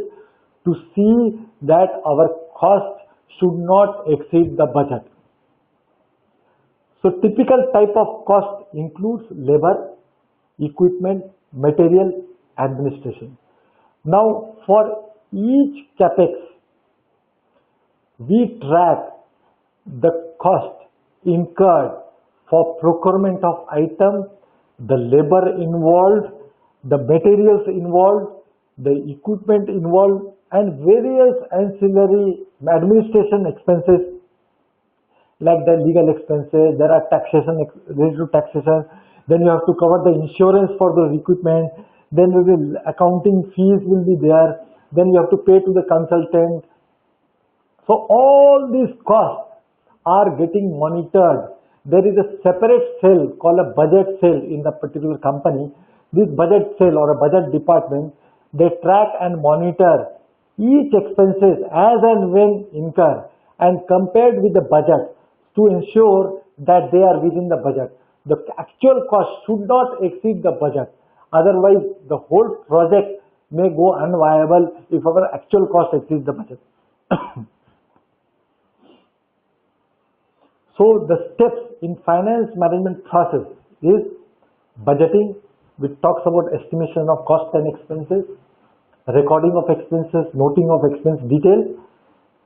to see that our costs should not exceed the budget. So typical type of cost includes labor, equipment, material, administration. Now for each capex, we track the cost incurred for procurement of items, the labor involved, the materials involved, the equipment involved, and various ancillary administration expenses like the legal expenses. There are taxation related to taxation. Then you have to cover the insurance for those equipment. Then accounting fees will be there. Then you have to pay to the consultant. So all these costs are getting monitored. There is a separate cell called a budget cell in the particular company. This budget cell or a budget department, they track and monitor each expenses as and when incurred and compared with the budget to ensure that they are within the budget. The actual cost should not exceed the budget. Otherwise, the whole project may go unviable if our actual cost exceeds the budget. So the steps in finance management process is budgeting, which talks about estimation of cost and expenses, recording of expenses, noting of expense details,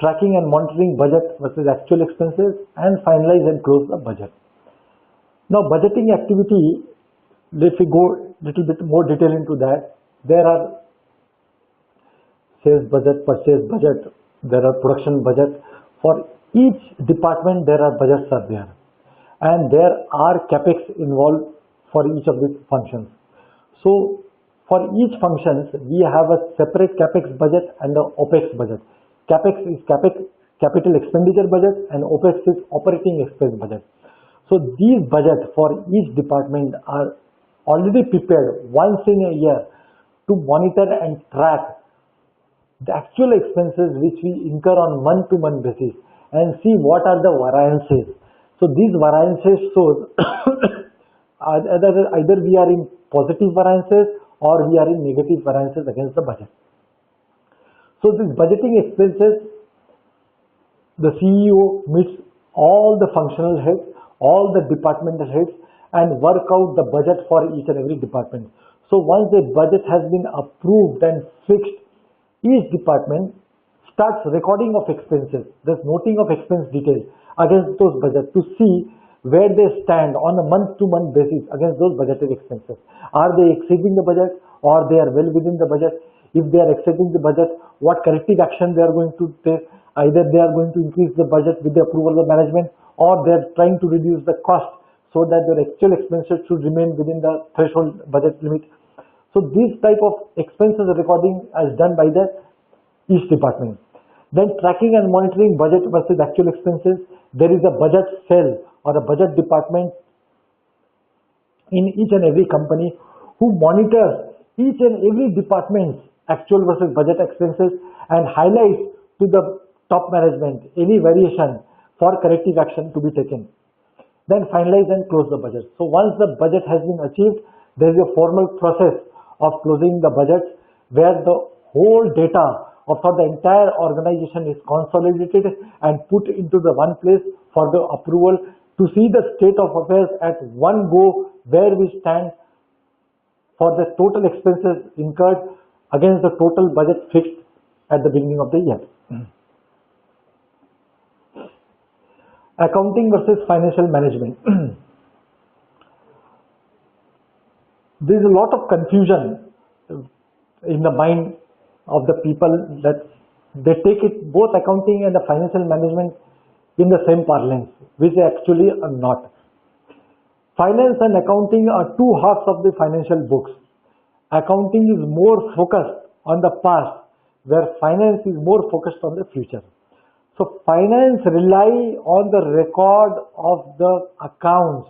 tracking and monitoring budget versus actual expenses, and finalize and close the budget. Now budgeting activity, if we go little bit more detail into that, there are sales budget, purchase budget, there are production budget. For each department there are budgets are there, and there are capex involved for each of these functions. So for each functions we have a separate capex budget and the opex budget. Capex is capital expenditure budget and opex is operating expense budget. So these budgets for each department are already prepared once in a year to monitor and track the actual expenses which we incur on month-to-month basis and see what are the variances. So these variances shows either we are in positive variances or we are in negative variances against the budget. So this budgeting expenses, the CEO meets all the functional heads, all the departmental heads, and work out the budget for each and every department. So once the budget has been approved and fixed, each department starts recording of expenses, thus noting of expense details against those budgets to see where they stand on a month-to-month basis against those budgeted expenses. Are they exceeding the budget or they are well within the budget? If they are exceeding the budget, what corrective action they are going to take? Either they are going to increase the budget with the approval of management, or they are trying to reduce the cost so that their actual expenses should remain within the threshold budget limit. So these type of expenses recording is done by the each department. Then tracking and monitoring budget versus actual expenses. There is a budget cell or a budget department in each and every company who monitors each and every department's actual versus budget expenses and highlights to the top management any variation for corrective action to be taken. Then finalize and close the budget. So once the budget has been achieved, there is a formal process of closing the budget where the whole data for the entire organization is consolidated and put into the one place for the approval to see the state of affairs at one go, where we stand for the total expenses incurred against the total budget fixed at the beginning of the year. Accounting versus financial management. There is a lot of confusion in the mind of the people that they take it both accounting and the financial management in the same parlance, which they actually are not. Finance and accounting are two halves of the financial books. Accounting is more focused on the past, where finance is more focused on the future. So finance rely on the record of the accounts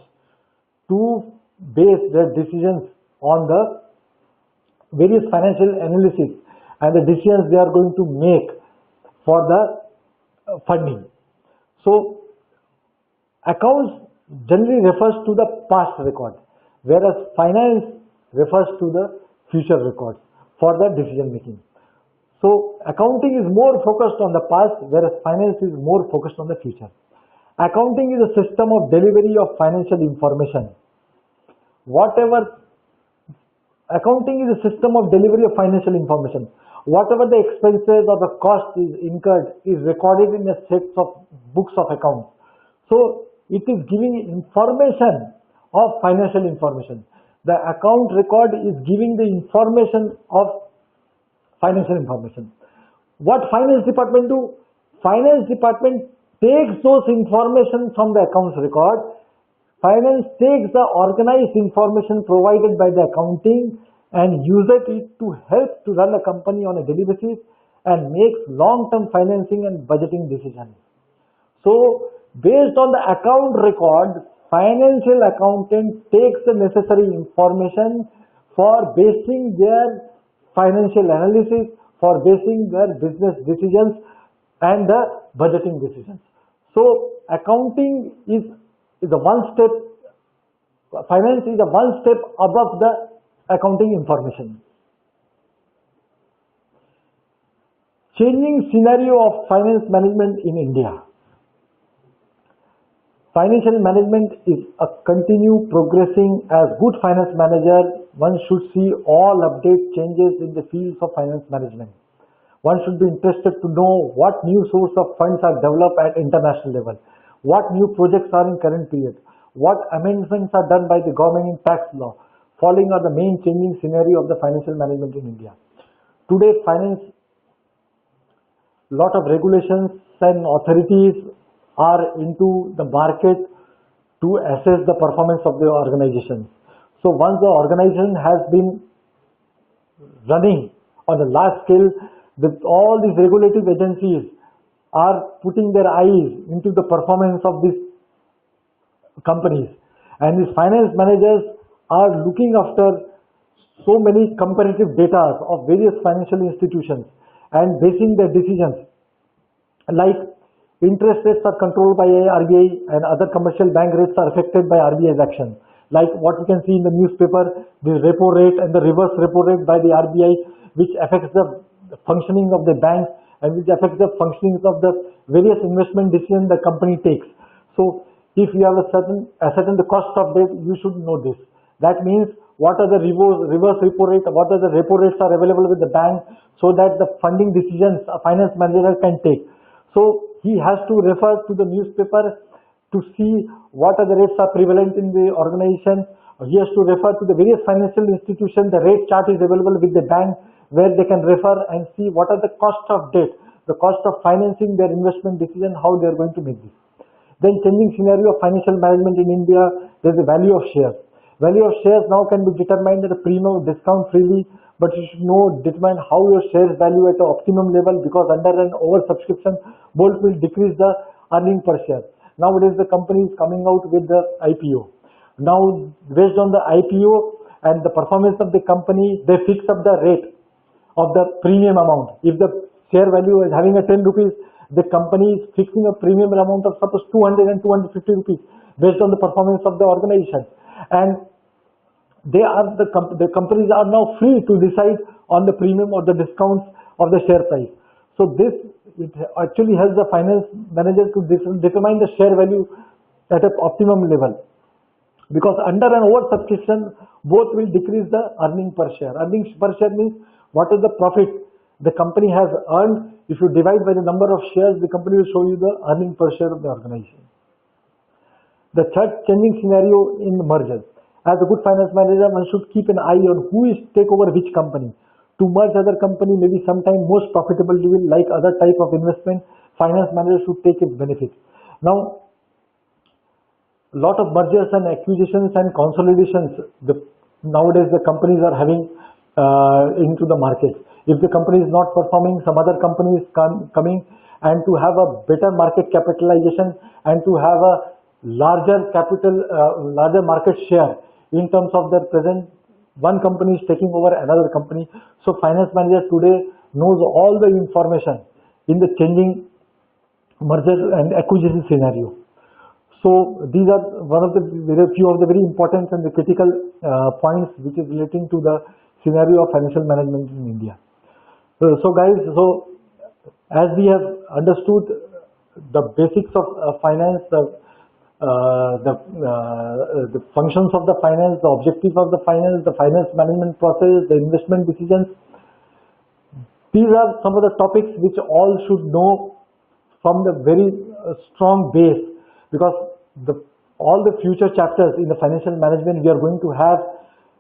to base their decisions on the various financial analysis and the decisions they are going to make for the funding. So accounts generally refers to the past record, whereas finance refers to the future records for the decision making. So accounting is more focused on the past, whereas finance is more focused on the future. Accounting is a system of delivery of financial information. Accounting is a system of delivery of financial information. Whatever the expenses or the cost is incurred is recorded in a set of books of accounts. So it is giving information of financial information. The account record is giving the information of financial information. What finance department do? Finance department takes those information from the accounts record. Finance takes the organized information provided by the accounting and uses it to help to run a company on a daily basis and makes long-term financing and budgeting decisions. So based on the account record, financial accountant takes the necessary information for basing their financial analysis, for basing their business decisions and the budgeting decisions. So accounting is a one step, finance is a one step above the accounting information. Changing scenario of finance management in India. Financial management is a continue progressing. As good finance manager, one should see all update changes in the fields of finance management. One should be interested to know what new source of funds are developed at international level, what new projects are in current period, what amendments are done by the government in tax law. Following are the main changing scenario of the financial management in India. Today, finance, lot of regulations and authorities are into the market to assess the performance of the organization. So once the organization has been running on a large scale, all these regulative agencies are putting their eyes into the performance of these companies, and these finance managers are looking after so many comparative data of various financial institutions and basing their decisions, like interest rates are controlled by RBI and other commercial bank rates are affected by RBI's action. Like what we can see in the newspaper, the repo rate and the reverse repo rate by the RBI, which affects the functioning of the banks and which affects the functioning of the various investment decisions the company takes. So if you have a certain the cost of debt, you should know this. That means what are the reverse repo rate, what are the repo rates are available with the bank, so that the funding decisions a finance manager can take. So he has to refer to the newspaper to see what are the rates are prevalent in the organization. He has to refer to the various financial institutions. The rate chart is available with the bank where they can refer and see what are the cost of debt, the cost of financing their investment decision, how they are going to make this. Then changing scenario of financial management in India, there is the value of shares. Value of shares now can be determined at a premium discount freely, but you should determine how your shares value at the optimum level, because under an oversubscription, both will decrease the earning per share. Nowadays, the company is coming out with the IPO. Now, based on the IPO and the performance of the company, they fix up the rate of the premium amount. If the share value is having a 10 rupees, the company is fixing a premium amount of suppose 200 and 250 rupees based on the performance of the organization. And the companies are now free to decide on the premium or the discounts of the share price. So it actually helps the finance manager to determine the share value at an optimum level, because under an oversubscription, both will decrease the earning per share. Earnings per share means what is the profit the company has earned. If you divide by the number of shares, the company will show you the earning per share of the organization. The third changing scenario in mergers. As a good finance manager, one should keep an eye on who is take over which company. To merge other company may be sometime most profitable deal like other type of investment. Finance manager should take its benefit. Now, lot of mergers and acquisitions and consolidations. Nowadays the companies are having into the market. If the company is not performing, some other company is coming, and to have a better market capitalization and to have a larger larger market share in terms of their present, one company is taking over another company. So finance manager today knows all the information in the changing merger and acquisition scenario. So these are one of the few of the very important and the critical points which is relating to the scenario of financial management in India. So guys, so as we have understood the basics of finance, the functions of the finance, the objective of the finance management process, the investment decisions, these are some of the topics which all should know from the very strong base, because all the future chapters in the financial management we are going to have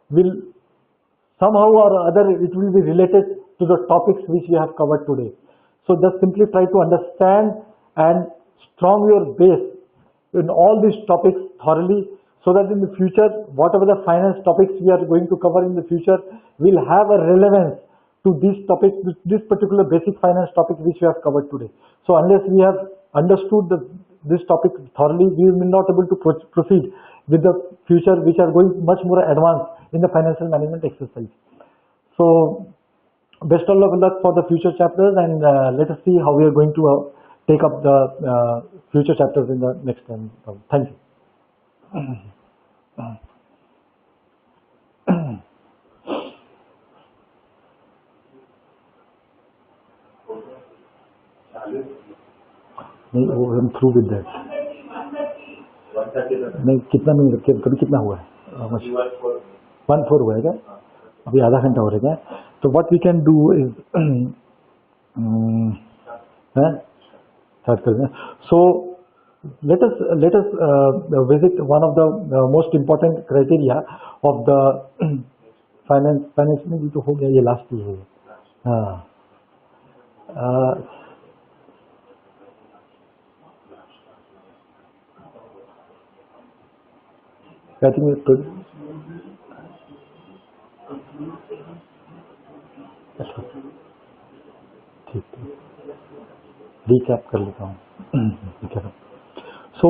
will somehow or other it will be related to the topics which we have covered today. So just simply try to understand and strong your base in all these topics thoroughly, so that in the future whatever the finance topics we are going to cover in the future will have a relevance to these topics, this particular basic finance topic which we have covered today. So unless we have understood this topic thoroughly, we will not able to proceed with the future which are going much more advanced in the financial management exercise. So best of luck for the future chapters, and let us see how we are going to take up the future chapters in the next time. Thank you. नहीं वो हम through with that नहीं कितना minute कभी कितना हुआ है 1:04 हुआ है क्या अभी आधा घंटा हो रहा है तो what we can do is start करें so let us visit one of the most important criteria of the finance में भी तो हो गया ये लास्ट ही है हाँ I think it's good. ठीक है recap कर लेता हूँ So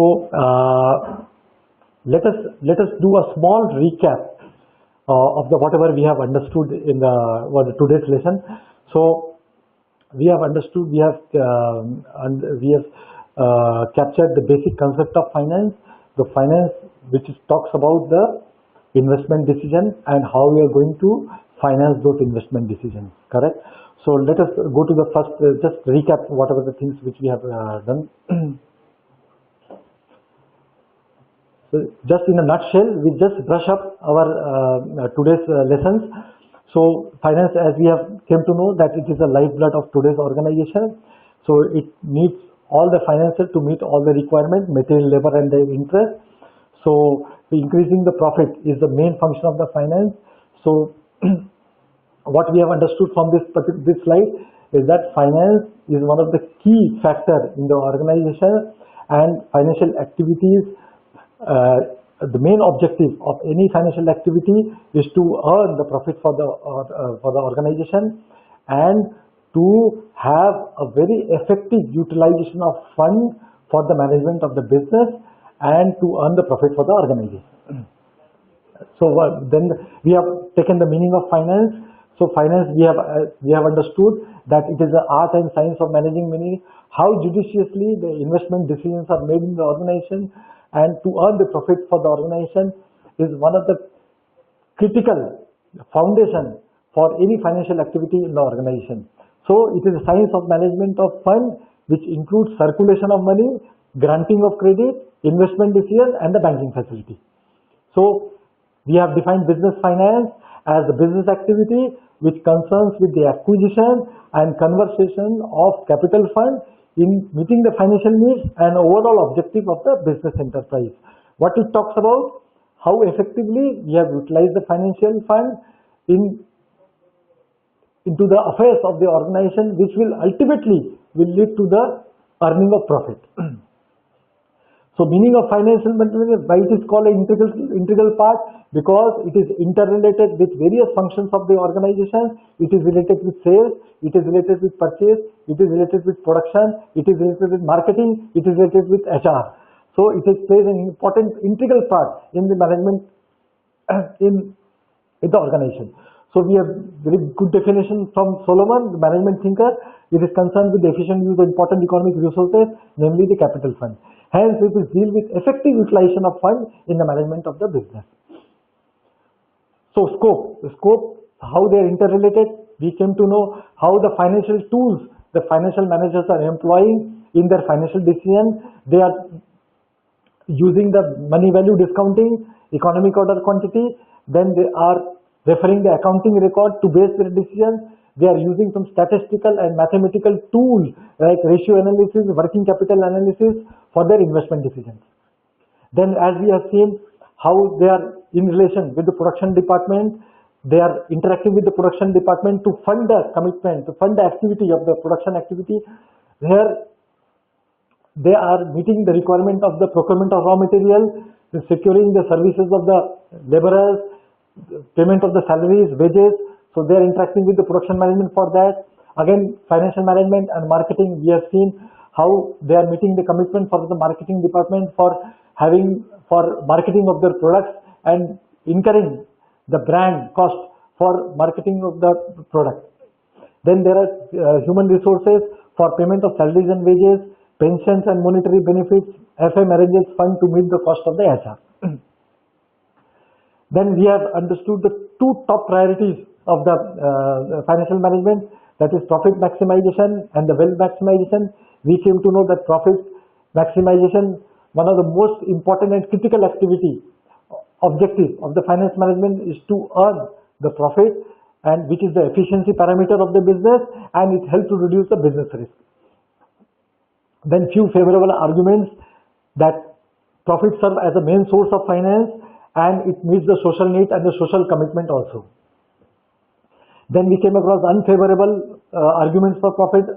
let us do a small recap of the whatever we have understood in the today's lesson. So we have understood, we have captured the basic concept of finance, the finance which talks about the investment decision and how we are going to finance those investment decisions. Correct? So let us go to the first, just recap whatever the things which we have done. So just in a nutshell, we just brush up our today's lessons. So finance, as we have came to know, that it is the lifeblood of today's organization. So it needs all the finances to meet all the requirements, material, labor, and the interest. So increasing the profit is the main function of the finance. So what we have understood from this slide is that finance is one of the key factors in the organization, and financial activities, the main objective of any financial activity is to earn the profit for the organization and to have a very effective utilization of funds for the management of the business and to earn the profit for the organization. So then we have taken the meaning of finance. So finance, we have understood that it is the art and science of managing money, how judiciously the investment decisions are made in the organization, and to earn the profit for the organization is one of the critical foundation for any financial activity in the organization. So it is a science of management of fund which includes circulation of money, granting of credit, investment decision, and the banking facility. So we have defined business finance as a business activity which concerns with the acquisition and conversion of capital fund in meeting the financial needs and overall objective of the business enterprise. What it talks about, how effectively we have utilized the financial fund into the affairs of the organization, which will ultimately lead to the earning of profit. So meaning of financial management, why it is called an integral part? Because it is interrelated with various functions of the organization. It is related with sales, it is related with purchase, it is related with production, it is related with marketing, it is related with HR. So it plays an important integral part in the management in the organization. So we have very good definition from Solomon, the management thinker. It is concerned with the efficient use of important economic resources, namely the capital fund. Hence, it is deal with effective utilization of funds in the management of the business. So scope, how they are interrelated. We came to know how the financial tools the financial managers are employing in their financial decisions. They are using the money value discounting, economic order quantity. Then they are referring the accounting record to base their decisions. They are using some statistical and mathematical tools like ratio analysis, working capital analysis for their investment decisions. Then as we have seen how they are in relation with the production department, they are interacting with the production department to fund the commitment, to fund the activity of the production activity. Here they are meeting the requirement of the procurement of raw material, securing the services of the laborers, payment of the salaries, wages. So they are interacting with the production management for that. Again, financial management and marketing, we have seen how they are meeting the commitment for the marketing department for marketing of their products and incurring the brand cost for marketing of the product. Then there are human resources for payment of salaries and wages, pensions and monetary benefits. FM arranges fund to meet the cost of the HR. Then we have understood the two top priorities of the financial management, that is profit maximization and the wealth maximization. We came to know that profit maximization, one of the most important and critical activity objective of the finance management is to earn the profit, and which is the efficiency parameter of the business, and it helps to reduce the business risk. Then few favorable arguments that profit serve as a main source of finance and it meets the social need and the social commitment also. Then we came across unfavorable arguments for profit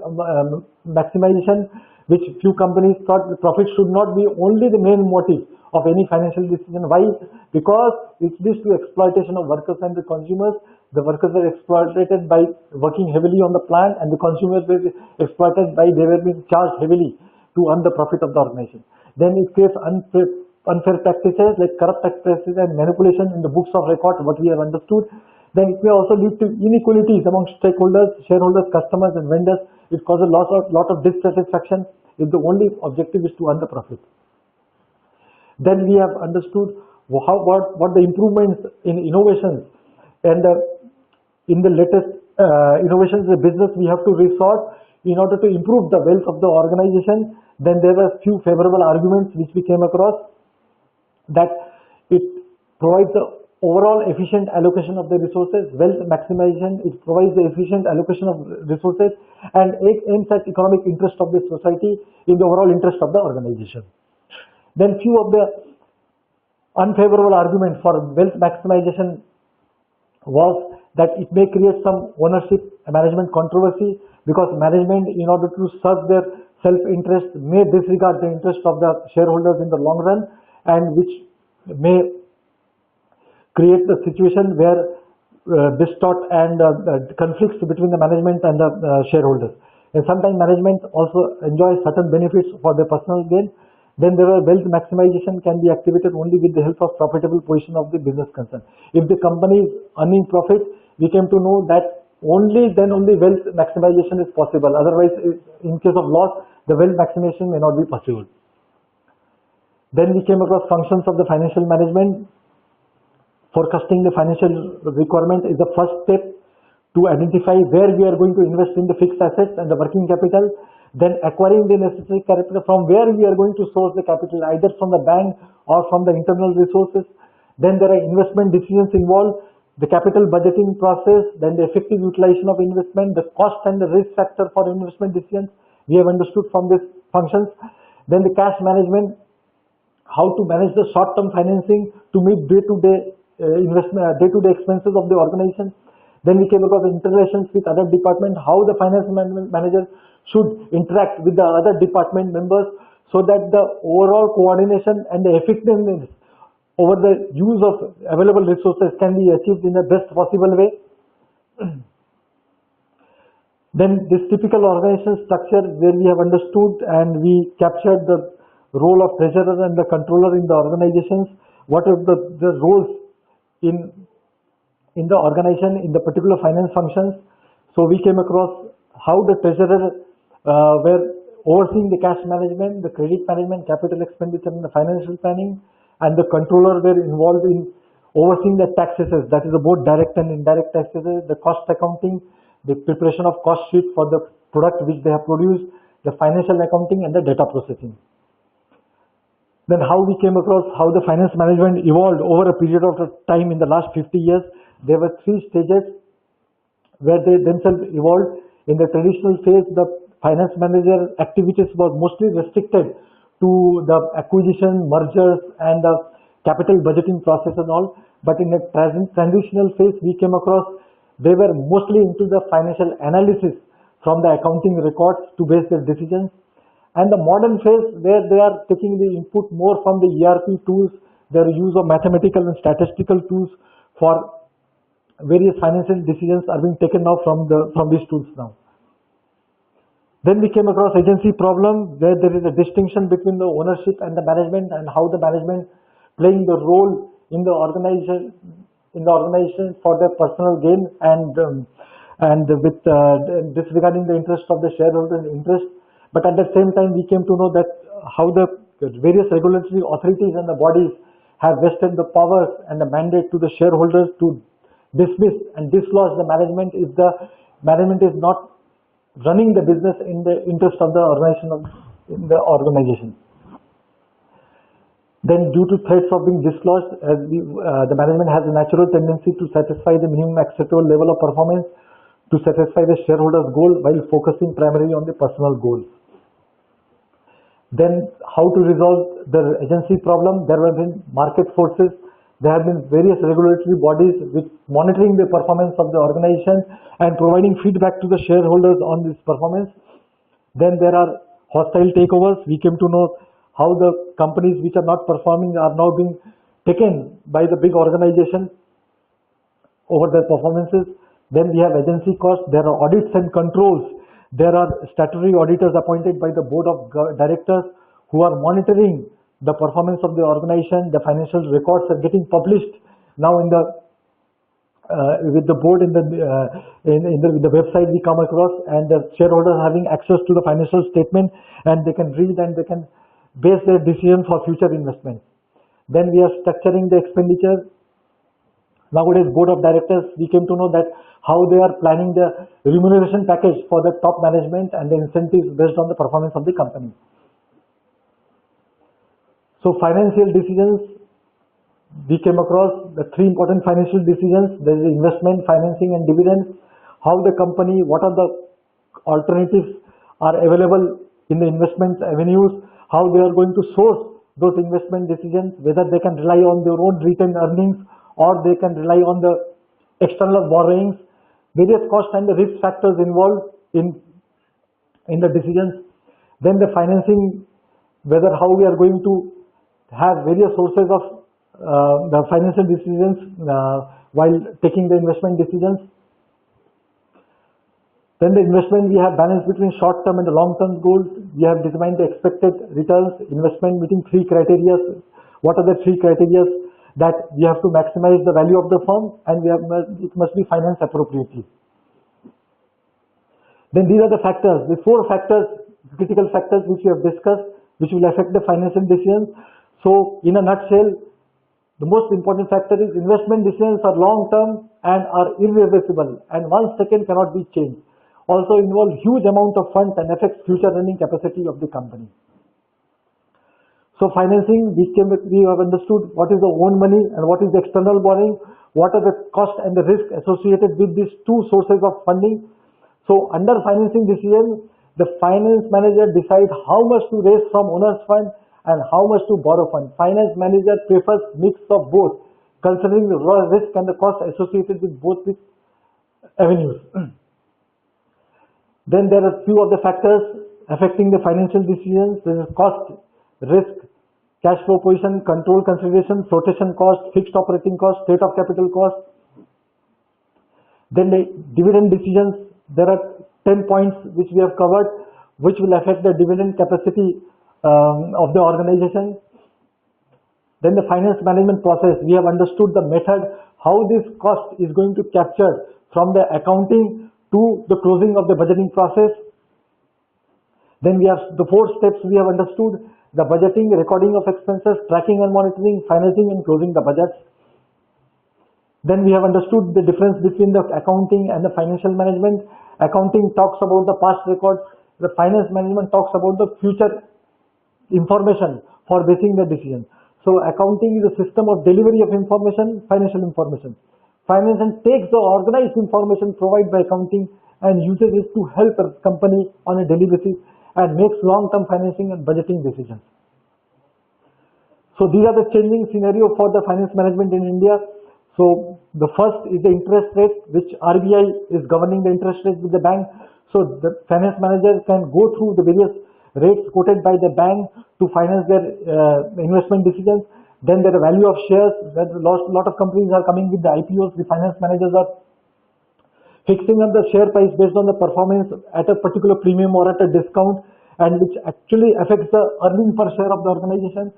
maximization, which few companies thought the profit should not be only the main motive of any financial decision. Why? Because it leads to exploitation of workers and the consumers. The workers are exploited by working heavily on the plant, and the consumers were exploited by they were being charged heavily to earn the profit of the organization. Then it creates unfair practices like corrupt practices and manipulation in the books of record, what we have understood. Then it may also lead to inequalities among stakeholders, shareholders, customers and vendors. It causes a lot of dissatisfaction if the only objective is to earn the profit. Then we have understood what the improvements in innovations, and in the latest innovations in the business we have to resort in order to improve the wealth of the organization. Then there were few favorable arguments which we came across, that it provides the overall efficient allocation of the resources, wealth maximization, it provides the efficient allocation of resources, and it aims at economic interest of the society in the overall interest of the organization. Then few of the unfavorable arguments for wealth maximization was that it may create some ownership and management controversy, because management, in order to serve their self-interest, may disregard the interest of the shareholders in the long run, and which may create the situation where distort and conflicts between the management and the shareholders. And sometimes management also enjoys certain benefits for their personal gain. Then there are wealth maximization can be activated only with the help of profitable position of the business concern. If the company is earning profit, we came to know that only wealth maximization is possible. Otherwise, in case of loss, the wealth maximization may not be possible. Then we came across functions of the financial management. Forecasting the financial requirement is the first step to identify where we are going to invest in the fixed assets and the working capital. Then acquiring the necessary capital, from where we are going to source the capital, either from the bank or from the internal resources. Then there are investment decisions involved, the capital budgeting process, then the effective utilization of investment, the cost and the risk factor for investment decisions we have understood from these functions. Then the cash management, how to manage the short-term financing to meet day-to-day day-to-day expenses of the organization. Then we came across interrelations with other departments, how the finance manager should interact with the other department members so that the overall coordination and the effectiveness over the use of available resources can be achieved in the best possible way. Then this typical organization structure where we have understood and we captured the role of treasurer and the controller in the organizations, what are the roles in the organization in the particular finance functions. So we came across how the treasurer were overseeing the cash management, the credit management, capital expenditure and the financial planning, and the controller were involved in overseeing the taxes, that is both direct and indirect taxes, the cost accounting, the preparation of cost sheet for the product which they have produced, the financial accounting and the data processing. Then how we came across how the finance management evolved over a period of time in the last 50 years. There were 3 stages where they themselves evolved. In the traditional phase, the finance manager activities were mostly restricted to the acquisition, mergers and the capital budgeting process and all. But in the transitional phase, we came across they were mostly into the financial analysis from the accounting records to base their decisions. And the modern phase where they are taking the input more from the ERP tools, their use of mathematical and statistical tools for various financial decisions are being taken now from these tools now. Then we came across agency problem where there is a distinction between the ownership and the management and how the management playing the role in the organization for their personal gain and with disregarding the interest of the shareholders' interest. But at the same time, we came to know that how the various regulatory authorities and the bodies have vested the powers and the mandate to the shareholders to dismiss and dislodge the management if the management is not running the business in the interest of the organization. Then due to threats of being dislodged, the management has a natural tendency to satisfy the minimum acceptable level of performance to satisfy the shareholders' goal while focusing primarily on the personal goals. Then how to resolve the agency problem? There have been market forces. There have been various regulatory bodies with monitoring the performance of the organization and providing feedback to the shareholders on this performance. Then there are hostile takeovers. We came to know how the companies which are not performing are now being taken by the big organization over their performances. Then we have agency costs. There are audits and controls. There are statutory auditors appointed by the board of directors who are monitoring the performance of the organization. The financial records are getting published now in the with the board in the website we come across, and the shareholders having access to the financial statement and they can read and they can base their decision for future investments. Then we are structuring the expenditure. Nowadays, board of directors, we came to know that how they are planning the remuneration package for the top management and the incentives based on the performance of the company. So financial decisions, we came across the 3 important financial decisions. There is investment, financing and dividends. How the company, what are the alternatives are available in the investment avenues, how they are going to source those investment decisions, whether they can rely on their own retained earnings or they can rely on the external borrowings, various cost and the risk factors involved in the decisions. Then the financing, whether how we are going to have various sources of the financial decisions while taking the investment decisions. Then the investment, we have balance between short-term and the long-term goals. We have determined the expected returns, investment meeting 3 criteria. What are the 3 criteria? That we have to maximize the value of the firm and it must be financed appropriately. Then these are the factors, the 4 factors, critical factors which we have discussed, which will affect the financial decisions. So in a nutshell, the most important factor is investment decisions are long-term and are irreversible and 1 second cannot be changed. Also involve huge amount of funds and affects future earning capacity of the company. So financing, we have understood what is the own money and what is the external borrowing, what are the cost and the risk associated with these 2 sources of funding. So under financing decision, the finance manager decides how much to raise from owner's fund and how much to borrow fund. Finance manager prefers mix of both, considering the risk and the cost associated with both these avenues. Then there are few of the factors affecting the financial decisions. There is cost, risk, cash flow position, control considerations, rotation cost, fixed operating cost, state of capital cost. Then the dividend decisions, there are 10 points which we have covered, which will affect the dividend capacity of the organization. Then the finance management process, we have understood the method, how this cost is going to capture from the accounting to the closing of the budgeting process. Then we have the 4 steps we have understood: the budgeting, recording of expenses, tracking and monitoring, financing and closing the budgets. Then we have understood the difference between the accounting and the financial management. Accounting talks about the past records. The finance management talks about the future information for basing the decision. So accounting is a system of delivery of information, financial information. Finance takes the organized information provided by accounting and uses it to help a company on a daily basis and makes long-term financing and budgeting decisions. So these are the changing scenario for the finance management in India. So the first is the interest rate, which RBI is governing the interest rate with the bank. So the finance manager can go through the various rates quoted by the bank to finance their investment decisions. Then there are value of shares. That a lot of companies are coming with the IPOs. The finance managers are fixing up the share price based on the performance at a particular premium or at a discount, and which actually affects the earning per share of the organization.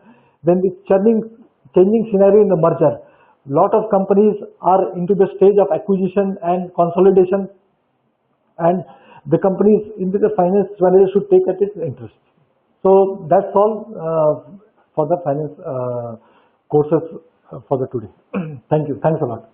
Then the changing scenario in the merger. Lot of companies are into the stage of acquisition and consolidation, and the companies into the finance manager should take at its interest. So that's all for the finance courses for the today. Thank you. Thanks a lot.